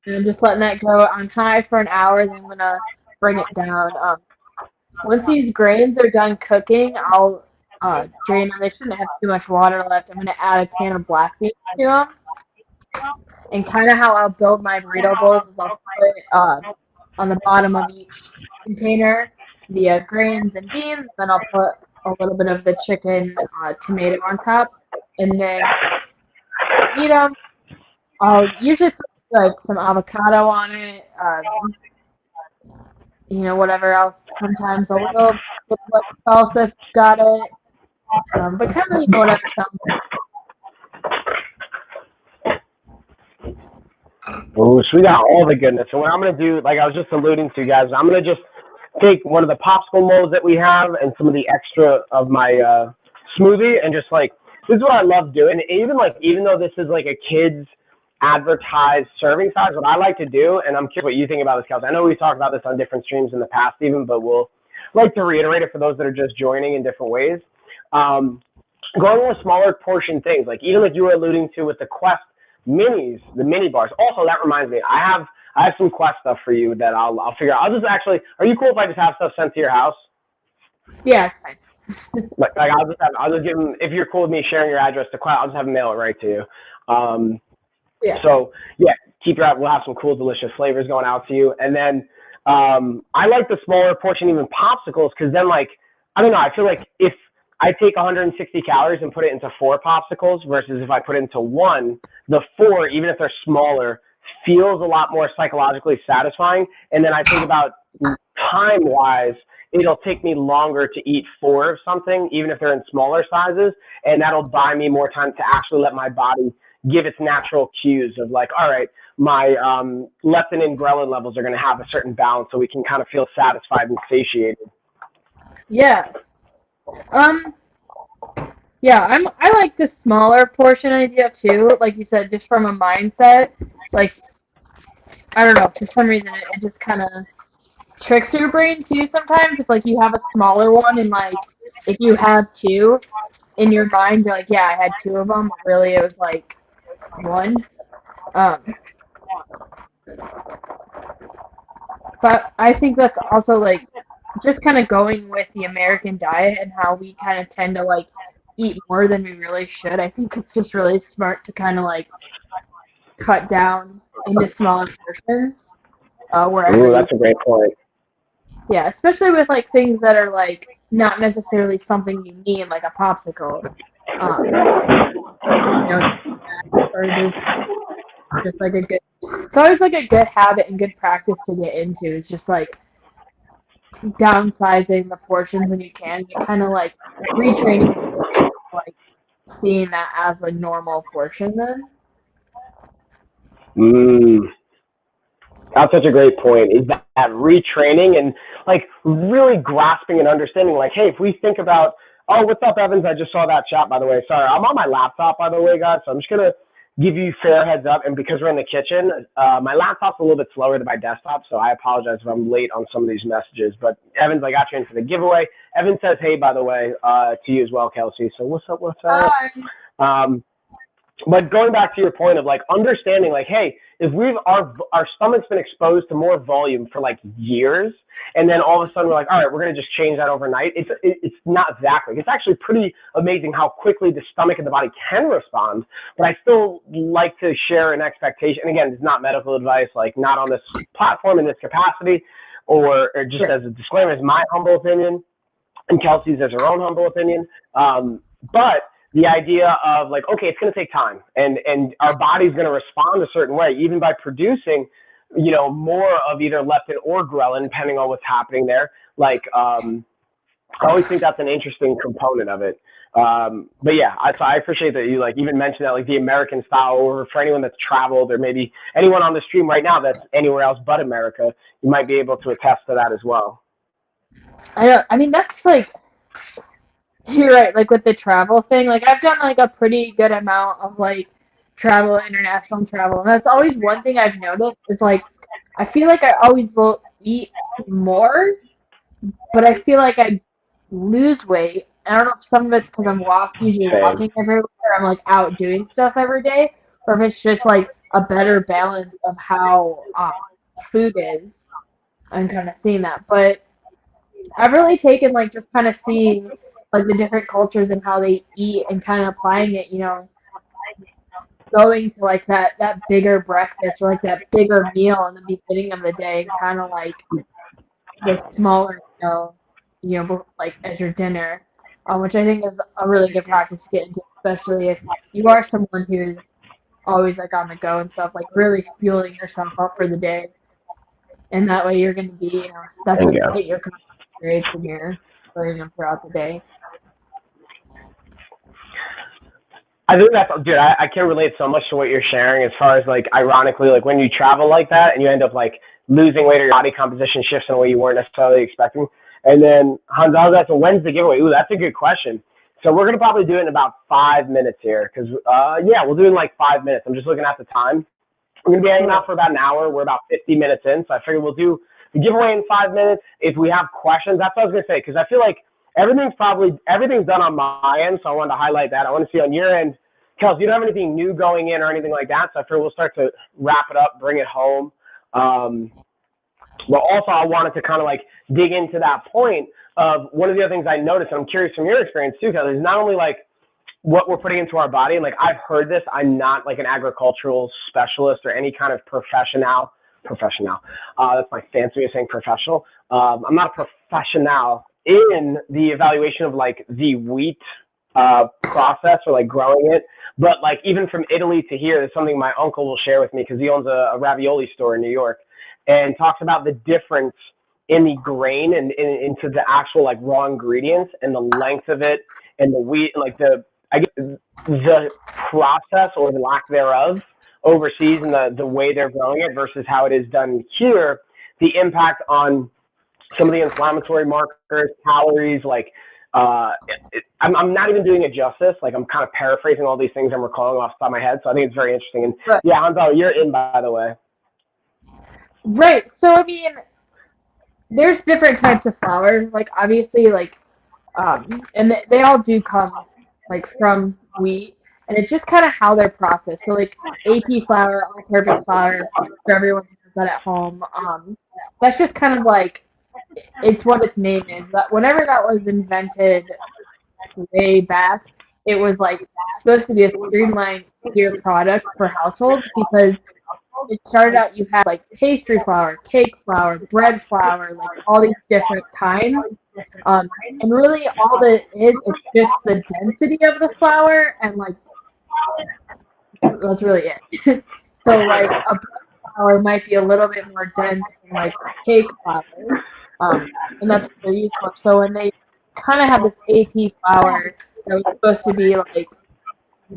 And I'm just letting that go on high for an hour. Then I'm gonna bring it down. Once these grains are done cooking, I'll drain them. They shouldn't have too much water left. I'm gonna add a can of black beans to them. And kind of how I'll build my burrito bowls is I'll put on the bottom of each container the grains and beans. Then I'll put a little bit of the chicken tomato on top, and then eat them. I'll usually put like some avocado on it. Whatever else. Sometimes a little bit of salsa if you've got it. But kind of whatever sounds. Ooh, so we got all the goodness. So what I'm going to do, like I was just alluding to, guys, I'm going to just take one of the popsicle molds that we have and some of the extra of my smoothie and just like, this is what I love doing. Even though this is like a kid's advertised serving size, what I like to do, and I'm curious what you think about this, Kelsey. I know we've talked about this on different streams in the past even, but we'll like to reiterate it for those that are just joining in different ways. Going with smaller portion things, like even like you were alluding to with the Quest minis, the mini bars. Also, that reminds me, I have some Quest stuff for you that I'll figure out. I'll just actually, are you cool if I just have stuff sent to your house? Yeah, it's fine. Like I'll just give them, if you're cool with me sharing your address to Quest, I'll just have them mail it right to you. Yeah. So yeah, we'll have some cool, delicious flavors going out to you. And then I like the smaller portion, even popsicles, because then like, I don't know, I feel like if I take 160 calories and put it into 4 popsicles versus if I put it into 1, the 4, even if they're smaller, feels a lot more psychologically satisfying. And then I think about time-wise, it'll take me longer to eat 4 of something, even if they're in smaller sizes, and that'll buy me more time to actually let my body give its natural cues of like, all right, my leptin and ghrelin levels are going to have a certain balance so we can kind of feel satisfied and satiated. Yeah. Yeah, I like the smaller portion idea too. Like you said, just from a mindset, like I don't know, for some reason it just kind of tricks your brain too sometimes. If like you have a smaller one and like if you have 2 in your mind, you're like, yeah, I had 2 of them, but really it was like 1. But I think that's also like just kind of going with the American diet and how we kind of tend to like eat more than we really should. I think it's just really smart to kind of like cut down into smaller portions wherever Ooh, that's a great point. yeah, especially with like things that are like not necessarily something you need, like a popsicle. Or just like a good. It's always like a good habit and good practice to get into. It's just like downsizing the portions when you can. You kind of like retraining, like seeing that as a normal portion then. That's such a great point. Is that retraining and like really grasping and understanding, like, hey, if we think about, oh, what's up, Evans? I just saw that chat, by the way. Sorry, I'm on my laptop, by the way, guys. So I'm just gonna give you fair heads up. And because we're in the kitchen, my laptop's a little bit slower than my desktop, so I apologize if I'm late on some of these messages. But Evans, I got you in for the giveaway. Evan says, hey, by the way, to you as well, Kelsey. So what's up? What's up? But going back to your point of like understanding, like, hey, if our stomach's been exposed to more volume for like years, and then all of a sudden we're like, all right, we're gonna just change that overnight. It's not that quick. It's actually pretty amazing how quickly the stomach and the body can respond. But I still like to share an expectation. And again, it's not medical advice, like not on this platform in this capacity, or just as a disclaimer, it's my humble opinion, and Kelsey's has her own humble opinion. But the idea of like, okay, it's going to take time, and our body's going to respond a certain way, even by producing, more of either leptin or ghrelin, depending on what's happening there. Like, I always think that's an interesting component of it. But yeah, I appreciate that you like even mentioned that, like the American style, or for anyone that's traveled, or maybe anyone on the stream right now that's anywhere else but America, you might be able to attest to that as well. I mean, that's like, you're right, like with the travel thing, like I've done like a pretty good amount of like international travel, and that's always one thing I've noticed is like I feel like I always will eat more, but I feel like I lose weight. I don't know if some of it's because I'm usually walking everywhere, I'm like out doing stuff every day, or if it's just like a better balance of how food is. I'm kind of seeing that, but I've really taken like just kind of seeing like the different cultures and how they eat and kind of applying it, going to like that bigger breakfast or like that bigger meal in the beginning of the day, and kind of like the smaller meal, like as your dinner, which I think is a really good practice to get into, especially if you are someone who's always like on the go and stuff, like really fueling yourself up for the day, and that way you're going to be, that's what you hit your carbohydrates and you're burning them throughout the day. I think that's, dude, I can relate so much to what you're sharing as far as like, ironically, like when you travel like that and you end up like losing weight or your body composition shifts in a way you weren't necessarily expecting. And then Hans, I was asking, when's the giveaway? Ooh, that's a good question. So we're going to probably do it in about 5 minutes here because, yeah, we'll do it in like 5 minutes. I'm just looking at the time. We're going to be hanging out for about an hour. We're about 50 minutes in. So I figured we'll do the giveaway in 5 minutes. If we have questions, that's what I was going to say because I feel like everything's done on my end. So I wanted to highlight that. I want to see on your end, Kelsey, you don't have anything new going in or anything like that. So I figured we'll start to wrap it up, bring it home. Well, also, I wanted to kind of like dig into that point of one of the other things I noticed, and I'm curious from your experience too, because it's not only like what we're putting into our body, and like I've heard this, I'm not like an agricultural specialist or any kind of professional. That's my fancy way of saying professional. I'm not a professional in the evaluation of like the wheat process or like growing it. But like even from Italy to here, there's something my uncle will share with me because he owns a ravioli store in New York and talks about the difference in the grain and into the actual like raw ingredients and the length of it and the wheat, like the process or the lack thereof overseas and the way they're growing it versus how it is done here, the impact on some of the inflammatory markers, calories, like I'm not even doing it justice. Like I'm kind of paraphrasing all these things I'm recalling off the top of my head. So I think it's very interesting. And Right. yeah, Hanzo, you're in, by the way. Right. So I mean, there's different types of flour. Like obviously, like and they all do come like from wheat, and it's just kind of how they're processed. So like AP flour, all-purpose flour, for everyone who does that at home. That's just kind of like it's what its name is. That whenever that was invented way back, it was like supposed to be a streamlined, easier product for households because it started out you had like pastry flour, cake flour, bread flour, like all these different kinds. And really all that is it's just the density of the flour and like that's really it. So like a bread flour might be a little bit more dense than like cake flour. And that's what they're used for. So when they kind of have this AP flour that was supposed to be like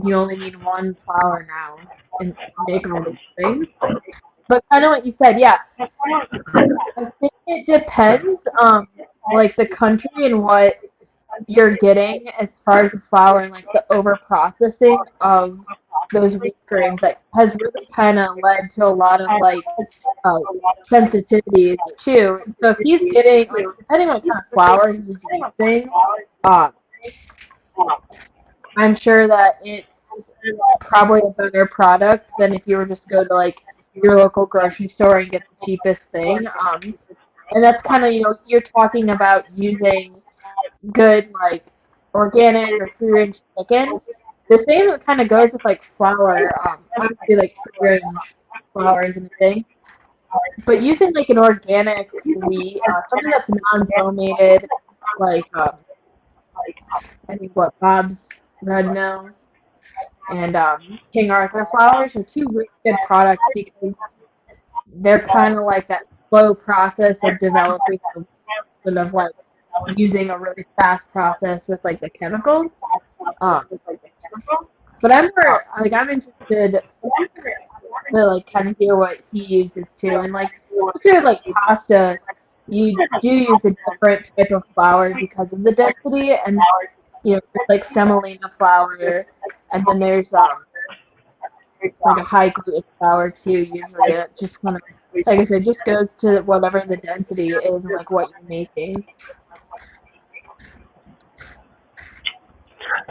you only need one flour now and make all these things. But kind of what you said, yeah. I think it depends, like the country and what you're getting as far as the flour and like the over processing of those wheat grains that has really kind of led to a lot of like sensitivities too. So if he's getting like depending on what kind of flour he's using, uh, I'm sure that it's probably a better product than if you were just to go to like your local grocery store and get the cheapest thing. And that's kind of you're talking about using good like organic or free range chicken. The same kind of goes with like flour. Obviously like free range flour isn't a thing, but using like an organic wheat, something that's non-donated, like I think what Bob's Red Mill and King Arthur flours are two really good products because they're kind of like that slow process of developing instead of like using a really fast process with like the chemicals. But I'm interested to like kind of hear what he uses too, and like if you're like pasta, you do use a different type of flour because of the density, and there's like semolina flour, and then there's like a high gluten flour too. Usually, it just kind of like I said, just goes to whatever the density is and like what you're making.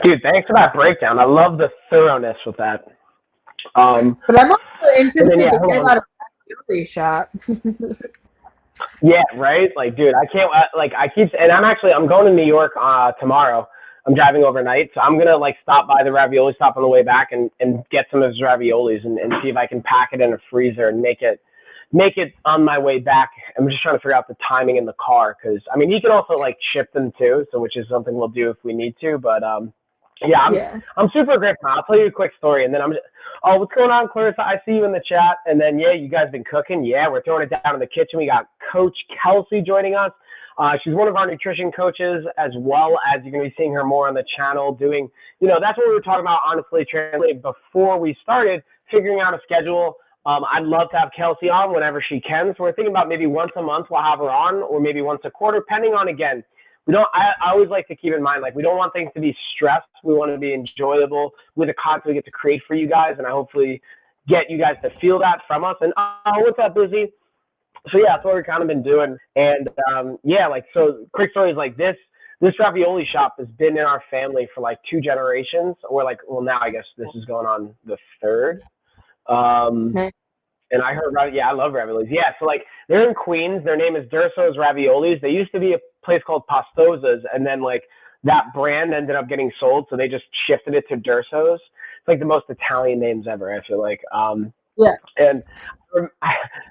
Dude, thanks for that breakdown. I love the thoroughness with that. But I'm also interested then, yeah, to hear about a ravioli shop. Yeah, right? Like, dude, I can't, like, and I'm going to New York tomorrow. I'm driving overnight, so I'm going to, like, stop by the ravioli shop on the way back and get some of his raviolis and see if I can pack it in a freezer and make it on my way back. I'm just trying to figure out the timing in the car because, I mean, he can also, like, ship them too, so which is something we'll do if we need to, but, yeah, I'm super grateful. I'll tell you a quick story, and then oh, what's going on, Clarissa? I see you in the chat. And then, yeah, you guys been cooking. Yeah, we're throwing it down in the kitchen. We got Coach Kelsey joining us. She's one of our nutrition coaches, as well as you're going to be seeing her more on the channel doing, that's what we were talking about, honestly, translating before we started, figuring out a schedule. I'd love to have Kelsey on whenever she can. So we're thinking about maybe once a month we'll have her on, or maybe once a quarter, depending on, again, I always like to keep in mind, like, we don't want things to be stressed. We want to be enjoyable with the content we get to create for you guys, and I hopefully get you guys to feel that from us. And what's that, Busy? So yeah, that's what we've kind of been doing. And so quick stories like this ravioli shop has been in our family for like 2 generations, or like, well, now I guess this is going on the 3rd. And I heard, I love raviolis. Yeah, so like they're in Queens. Their name is Durso's Raviolis. They used to be a place called Pastosa's, and then like that brand ended up getting sold, so they just shifted it to Durso's. It's like the most Italian names ever, I feel like. Yeah. And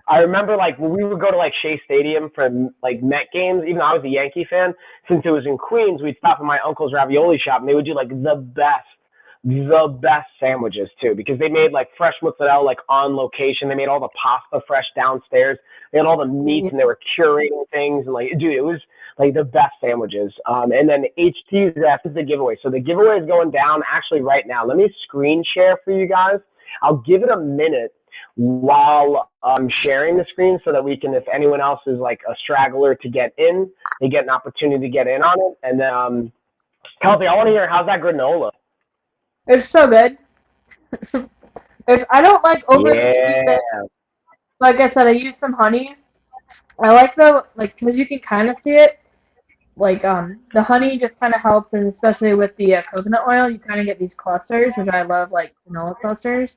I remember like when we would go to like Shea Stadium for like Met games, even though I was a Yankee fan, since it was in Queens, we'd stop at my uncle's ravioli shop, and they would do like the best sandwiches too, because they made like fresh mozzarella like on location. They made all the pasta fresh downstairs. They had all the meats, and they were curating things, and like, dude, it was like the best sandwiches. And then HTUF is the giveaway. So the giveaway is going down actually right now. Let me screen share for you guys. I'll give it a minute while I'm sharing the screen so that we can, if anyone else is like a straggler to get in, they get an opportunity to get in on it. And then, Kelsey, I want to hear, how's that granola? It's so good. I don't like overly sweet. Like I said, I use some honey. I like because you can kind of see it. Like the honey just kind of helps, and especially with the coconut oil, you kind of get these clusters, which I love, like granola clusters.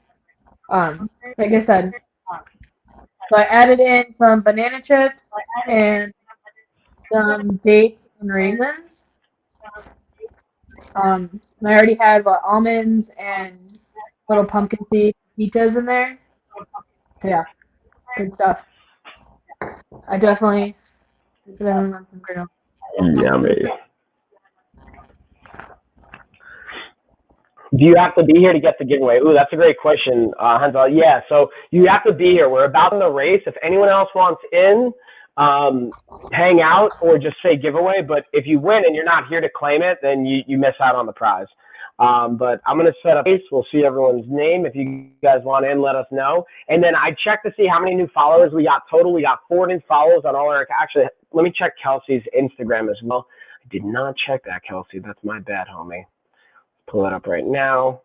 Like I said, so I added in some banana chips and some dates and raisins. I already had almonds and little pumpkin seed pizzas in there. Yeah, good stuff. I definitely want some granola. Yummy. Do you have to be here to get the giveaway? Ooh, that's a great question, Hansel. Yeah, so you have to be here. We're about in the race. If anyone else wants in, hang out or just say giveaway. But if you win and you're not here to claim it, then you miss out on the prize. But I'm going to set up a race. We'll see everyone's name. If you guys want in, let us know. And then I checked to see how many new followers we got total. We got 4 new followers on all our – actually, let me check Kelsey's Instagram as well. I did not check that, Kelsey. That's my bad, homie. Pull it up right now.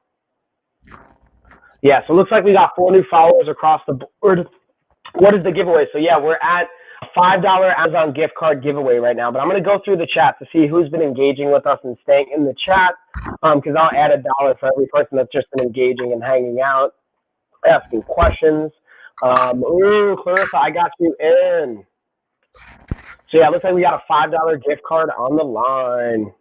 Yeah, so it looks like we got 4 new followers across the board. What is the giveaway? So, yeah, we're at a $5 Amazon gift card giveaway right now. But I'm going to go through the chat to see who's been engaging with us and staying in the chat, because I'll add $1 for every person that's just been engaging and hanging out, asking questions. Ooh, Clarissa, I got you in. So, yeah, it looks like we got a $5 gift card on the line.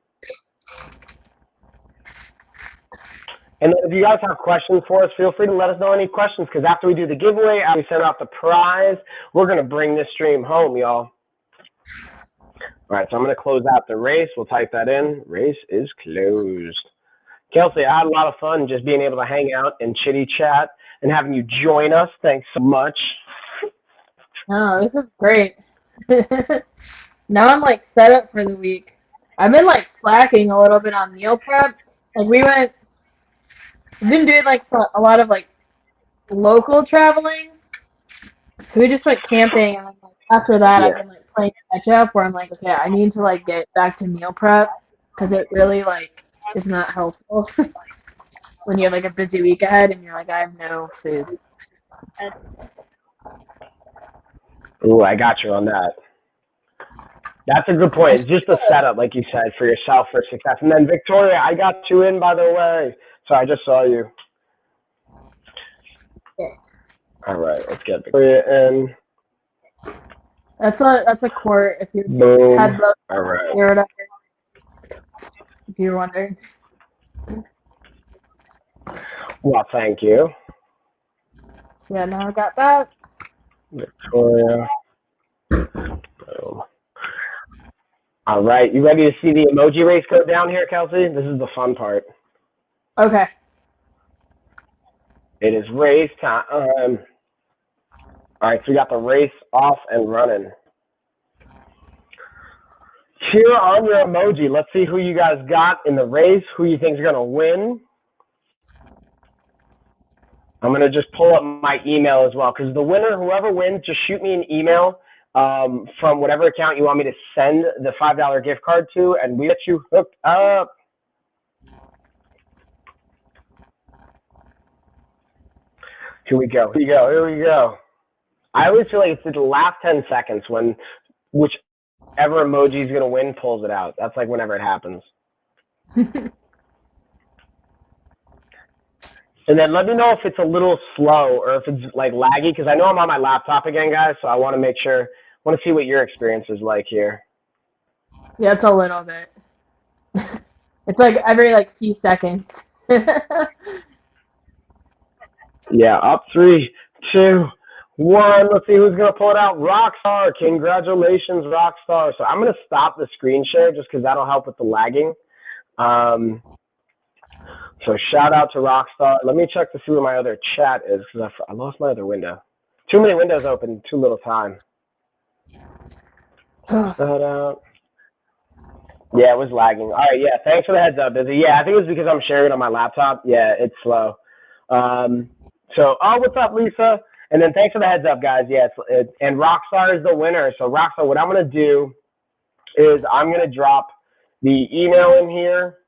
And if you guys have questions for us, feel free to let us know any questions, because after we do the giveaway, after we send out the prize, we're going to bring this stream home, y'all. All right, so I'm going to close out the race. We'll type that in. Race is closed. Kelsey, I had a lot of fun just being able to hang out and chitty chat and having you join us. Thanks so much. Oh, this is great. Now I'm like set up for the week. I've been like slacking a little bit on meal prep. Like we've been doing like a lot of like local traveling. So we just went camping, and like, after that I've been like playing catch up, where I'm like, okay, I need to like get back to meal prep, because it really like is not helpful when you have like a busy week ahead and you're like, I have no food. Ooh, I got you on that. That's a good point. It's just a setup, like you said, for yourself for success. And then Victoria, I got you in, by the way. So I just saw you. Okay. All right, let's get Victoria in. That's a quart if you had those. All right. Or whatever, if you're wondering. Well, thank you. So yeah, now I got that. Victoria. Boom. All right, you ready to see the emoji race go down here, Kelsey? This is the fun part. Okay. It is race time. All right, so we got the race off and running. Cheer on your emoji. Let's see who you guys got in the race, who you think is going to win. I'm going to just pull up my email as well, because the winner, whoever wins, just shoot me an email from whatever account you want me to send the $5 gift card to, and we get you hooked up. Here we go. Here we go. I always feel like it's the last 10 seconds when whichever emoji is going to win pulls it out. That's like whenever it happens. And then let me know if it's a little slow or if it's like laggy, because I know I'm on my laptop again, guys, so I want to make sure, want to see what your experience is like here. Yeah, it's a little bit. It's like every like few seconds. Yeah, up 3, 2, 1. Let's see who's going to pull it out. Rockstar. Congratulations, Rockstar. So I'm going to stop the screen share just because that'll help with the lagging. So shout out to Rockstar. Let me check to see where my other chat is because I lost my other window. Too many windows open, too little time. Shout out. Yeah, it was lagging. All right, yeah, thanks for the heads up, Busy. Yeah, I think it was because I'm sharing it on my laptop. Yeah, it's slow. So, what's up, Lisa? And then thanks for the heads up, guys. Yeah, and Rockstar is the winner. So, Rockstar, what I'm going to do is I'm going to drop the email in here.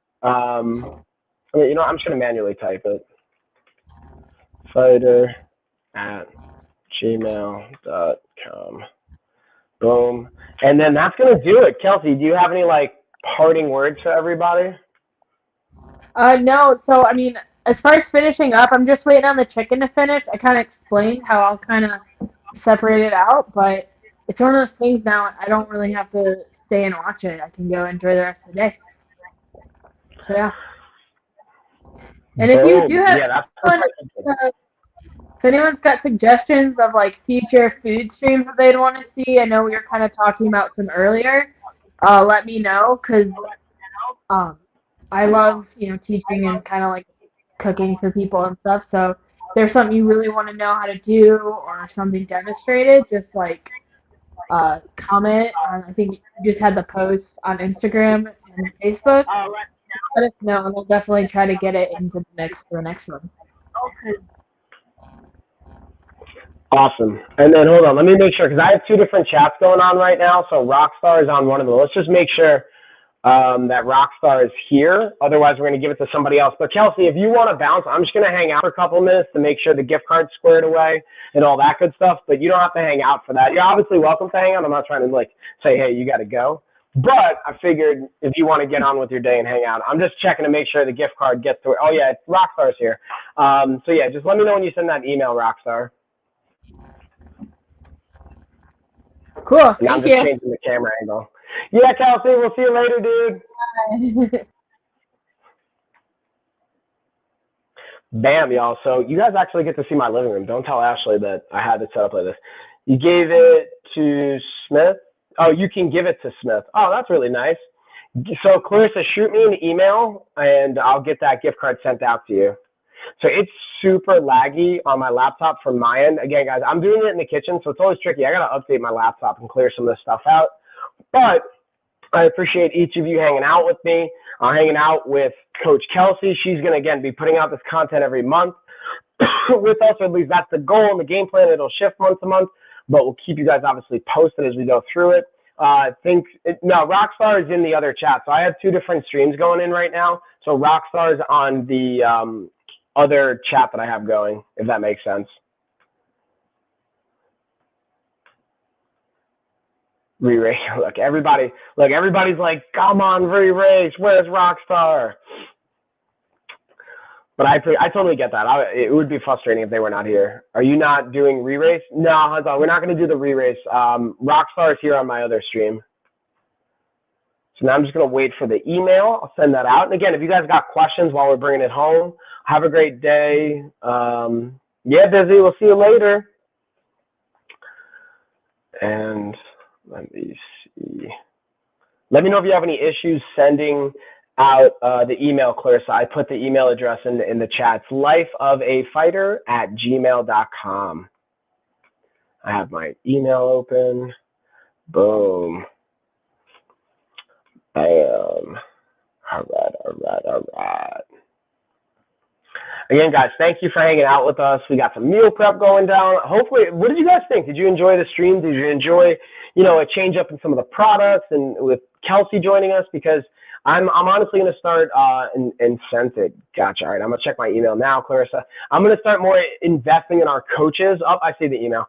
You know, I'm just going to manually type it. fighter@gmail.com. Boom. And then that's going to do it. Kelsey, do you have any, like, parting words for everybody? No. So, I mean, as far as finishing up, I'm just waiting on the chicken to finish. I kind of explained how I'll kind of separate it out, but it's one of those things now I don't really have to stay and watch it. I can go enjoy the rest of the day. So, yeah. And if you do have, if anyone's got suggestions of like future food streams that they'd want to see, I know we were kind of talking about some earlier. Let me know because I love teaching and kind of like cooking for people and stuff. So if there's something you really want to know how to do or something demonstrated, just like comment. I think you just had the post on Instagram and Facebook. Let us know, and we'll definitely try to get it into the next one. Okay. Awesome. And then hold on, let me make sure because I have 2 different chats going on right now. So Rockstar is on one of them. Let's just make sure that Rockstar is here. Otherwise, we're going to give it to somebody else. But Kelsey, if you want to bounce, I'm just going to hang out for a couple minutes to make sure the gift card's squared away and all that good stuff. But you don't have to hang out for that. You're obviously welcome to hang out. I'm not trying to like say, hey, you got to go. But I figured if you want to get on with your day and hang out, I'm just checking to make sure the gift card gets to it. Oh yeah, Rockstar's here. So yeah, just let me know when you send that email, Rockstar. Cool. And I'm just changing the camera angle. Yeah, Kelsey, we'll see you later, dude. Bye. Bam, y'all. So you guys actually get to see my living room. Don't tell Ashley that I had it set up like this. You gave it to Smith. Oh, you can give it to Smith. Oh, that's really nice. So Clarissa, shoot me an email and I'll get that gift card sent out to you. So it's super laggy on my laptop from my end. Again, guys, I'm doing it in the kitchen, so it's always tricky. I got to update my laptop and clear some of this stuff out. But I appreciate each of you hanging out with me. I'm hanging out with Coach Kelsey. She's going to, again, be putting out this content every month with us, or at least that's the goal and the game plan. It'll shift month to month, but we'll keep you guys obviously posted as we go through it. Rockstar is in the other chat. So I have 2 different streams going in right now. So Rockstar is on the other chat that I have going, if that makes sense. Re-race. Look, everybody's like, come on, re-race. Where's Rockstar? But I totally get that. It would be frustrating if they were not here. Are you not doing re-race? No, Hazal, we're not going to do the re-race. Rockstar is here on my other stream. So now I'm just going to wait for the email. I'll send that out. And again, if you guys got questions while we're bringing it home, have a great day. Yeah, Busy. We'll see you later. And let me see. Let me know if you have any issues sending out the email, Clarissa. I put the email address in the chat. It's lifeofafighter@gmail.com. I have my email open. Boom. Bam. All right. Again, guys, thank you for hanging out with us. We got some meal prep going down. Hopefully, what did you guys think? Did you enjoy the stream? Did you enjoy, a change up in some of the products and with Kelsey joining us? Because I'm honestly going to start incented. Gotcha. All right, I'm going to check my email now, Clarissa. I'm going to start more investing in our coaches. Oh, I see the email.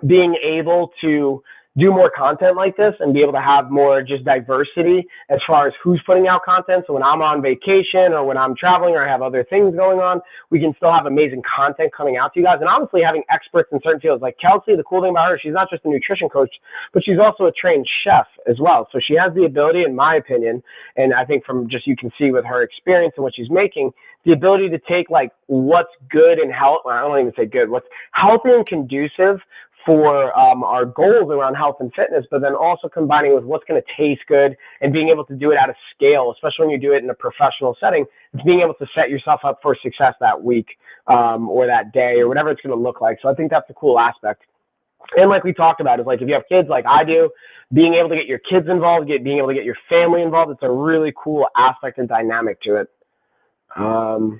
Being able to do more content like this and be able to have more just diversity as far as who's putting out content. So when I'm on vacation or when I'm traveling or I have other things going on, we can still have amazing content coming out to you guys. And honestly, having experts in certain fields like Kelsey, the cool thing about her, she's not just a nutrition coach, but she's also a trained chef as well. So she has the ability, in my opinion, and I think from just you can see with her experience and what she's making, the ability to take like what's good and health. Well, I don't even say good, what's healthy and conducive for our goals around health and fitness, but then also combining with what's going to taste good and being able to do it at a scale, especially when you do it in a professional setting, it's being able to set yourself up for success that week or that day or whatever it's going to look like. So I think that's a cool aspect. And like we talked about, is like if you have kids like I do, being able to get your kids involved, being able to get your family involved, it's a really cool aspect and dynamic to it. And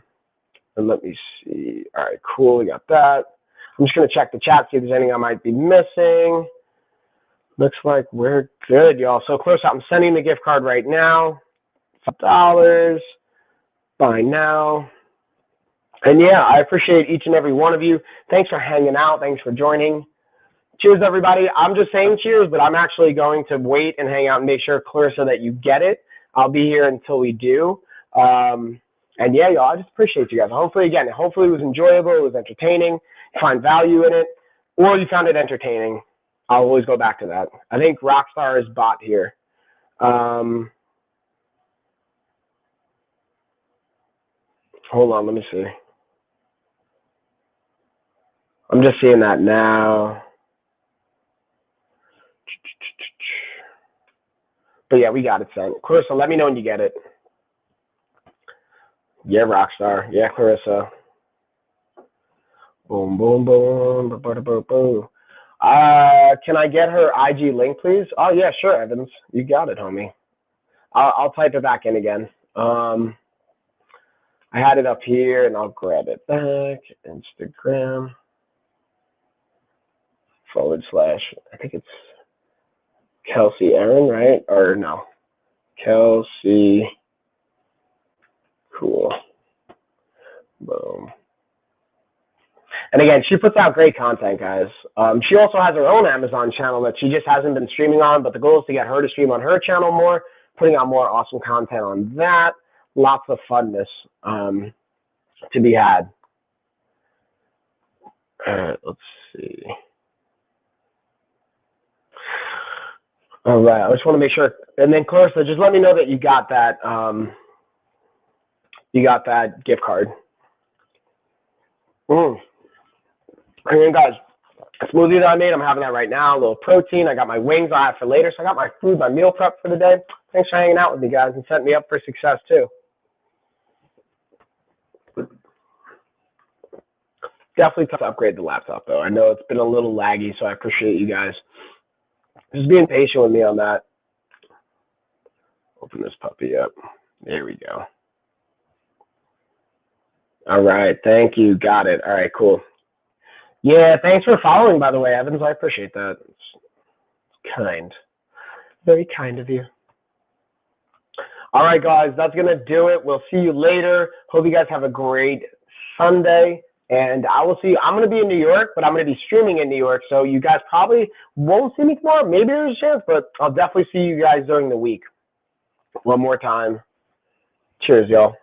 let me see. All right, cool. We got that. I'm just going to check the chat, see if there's anything I might be missing. Looks like we're good, y'all. So close out. I'm sending the gift card right now. $5. Buy now. And yeah, I appreciate each and every one of you. Thanks for hanging out. Thanks for joining. Cheers, everybody. I'm just saying cheers, but I'm actually going to wait and hang out and make sure, Clarissa, that you get it. I'll be here until we do. And yeah, y'all, I just appreciate you guys. Hopefully it was enjoyable. It was entertaining. Find value in it, or you found it entertaining. I'll always go back to that. I think Rockstar is bot here. Hold on, let me see. I'm just seeing that now. But yeah, we got it sent. Clarissa, let me know when you get it. Yeah, Rockstar. Yeah, Clarissa. Boom, boom, boom, boom, boom, boom, boom. Can I get her IG link, please? Oh, yeah, sure, Evans. You got it, homie. I'll type it back in again. I had it up here, and I'll grab it back. Instagram / I think it's Kelsey Aaron, right? Or no, Kelsey. Cool. Boom. And again, she puts out great content, guys. She also has her own Amazon channel that she just hasn't been streaming on, but the goal is to get her to stream on her channel more, putting out more awesome content on that. Lots of funness to be had. All right, let's see. All right, I just want to make sure. And then, Clarissa, just let me know that you got that. You got that gift card. And then, guys, smoothie that I made, I'm having that right now. A little protein. I got my wings I have for later. So I got my food, my meal prep for the day. Thanks for hanging out with me, guys, and setting me up for success, too. Definitely tough to upgrade the laptop, though. I know it's been a little laggy, so I appreciate you guys just being patient with me on that. Open this puppy up. There we go. All right. Thank you. Got it. All right, cool. Yeah, thanks for following, by the way, Evans. I appreciate that. It's kind. Very kind of you. All right, guys, that's going to do it. We'll see you later. Hope you guys have a great Sunday. And I will see you. I'm going to be in New York, but I'm going to be streaming in New York. So you guys probably won't see me tomorrow. Maybe there's a chance, but I'll definitely see you guys during the week. One more time. Cheers, y'all.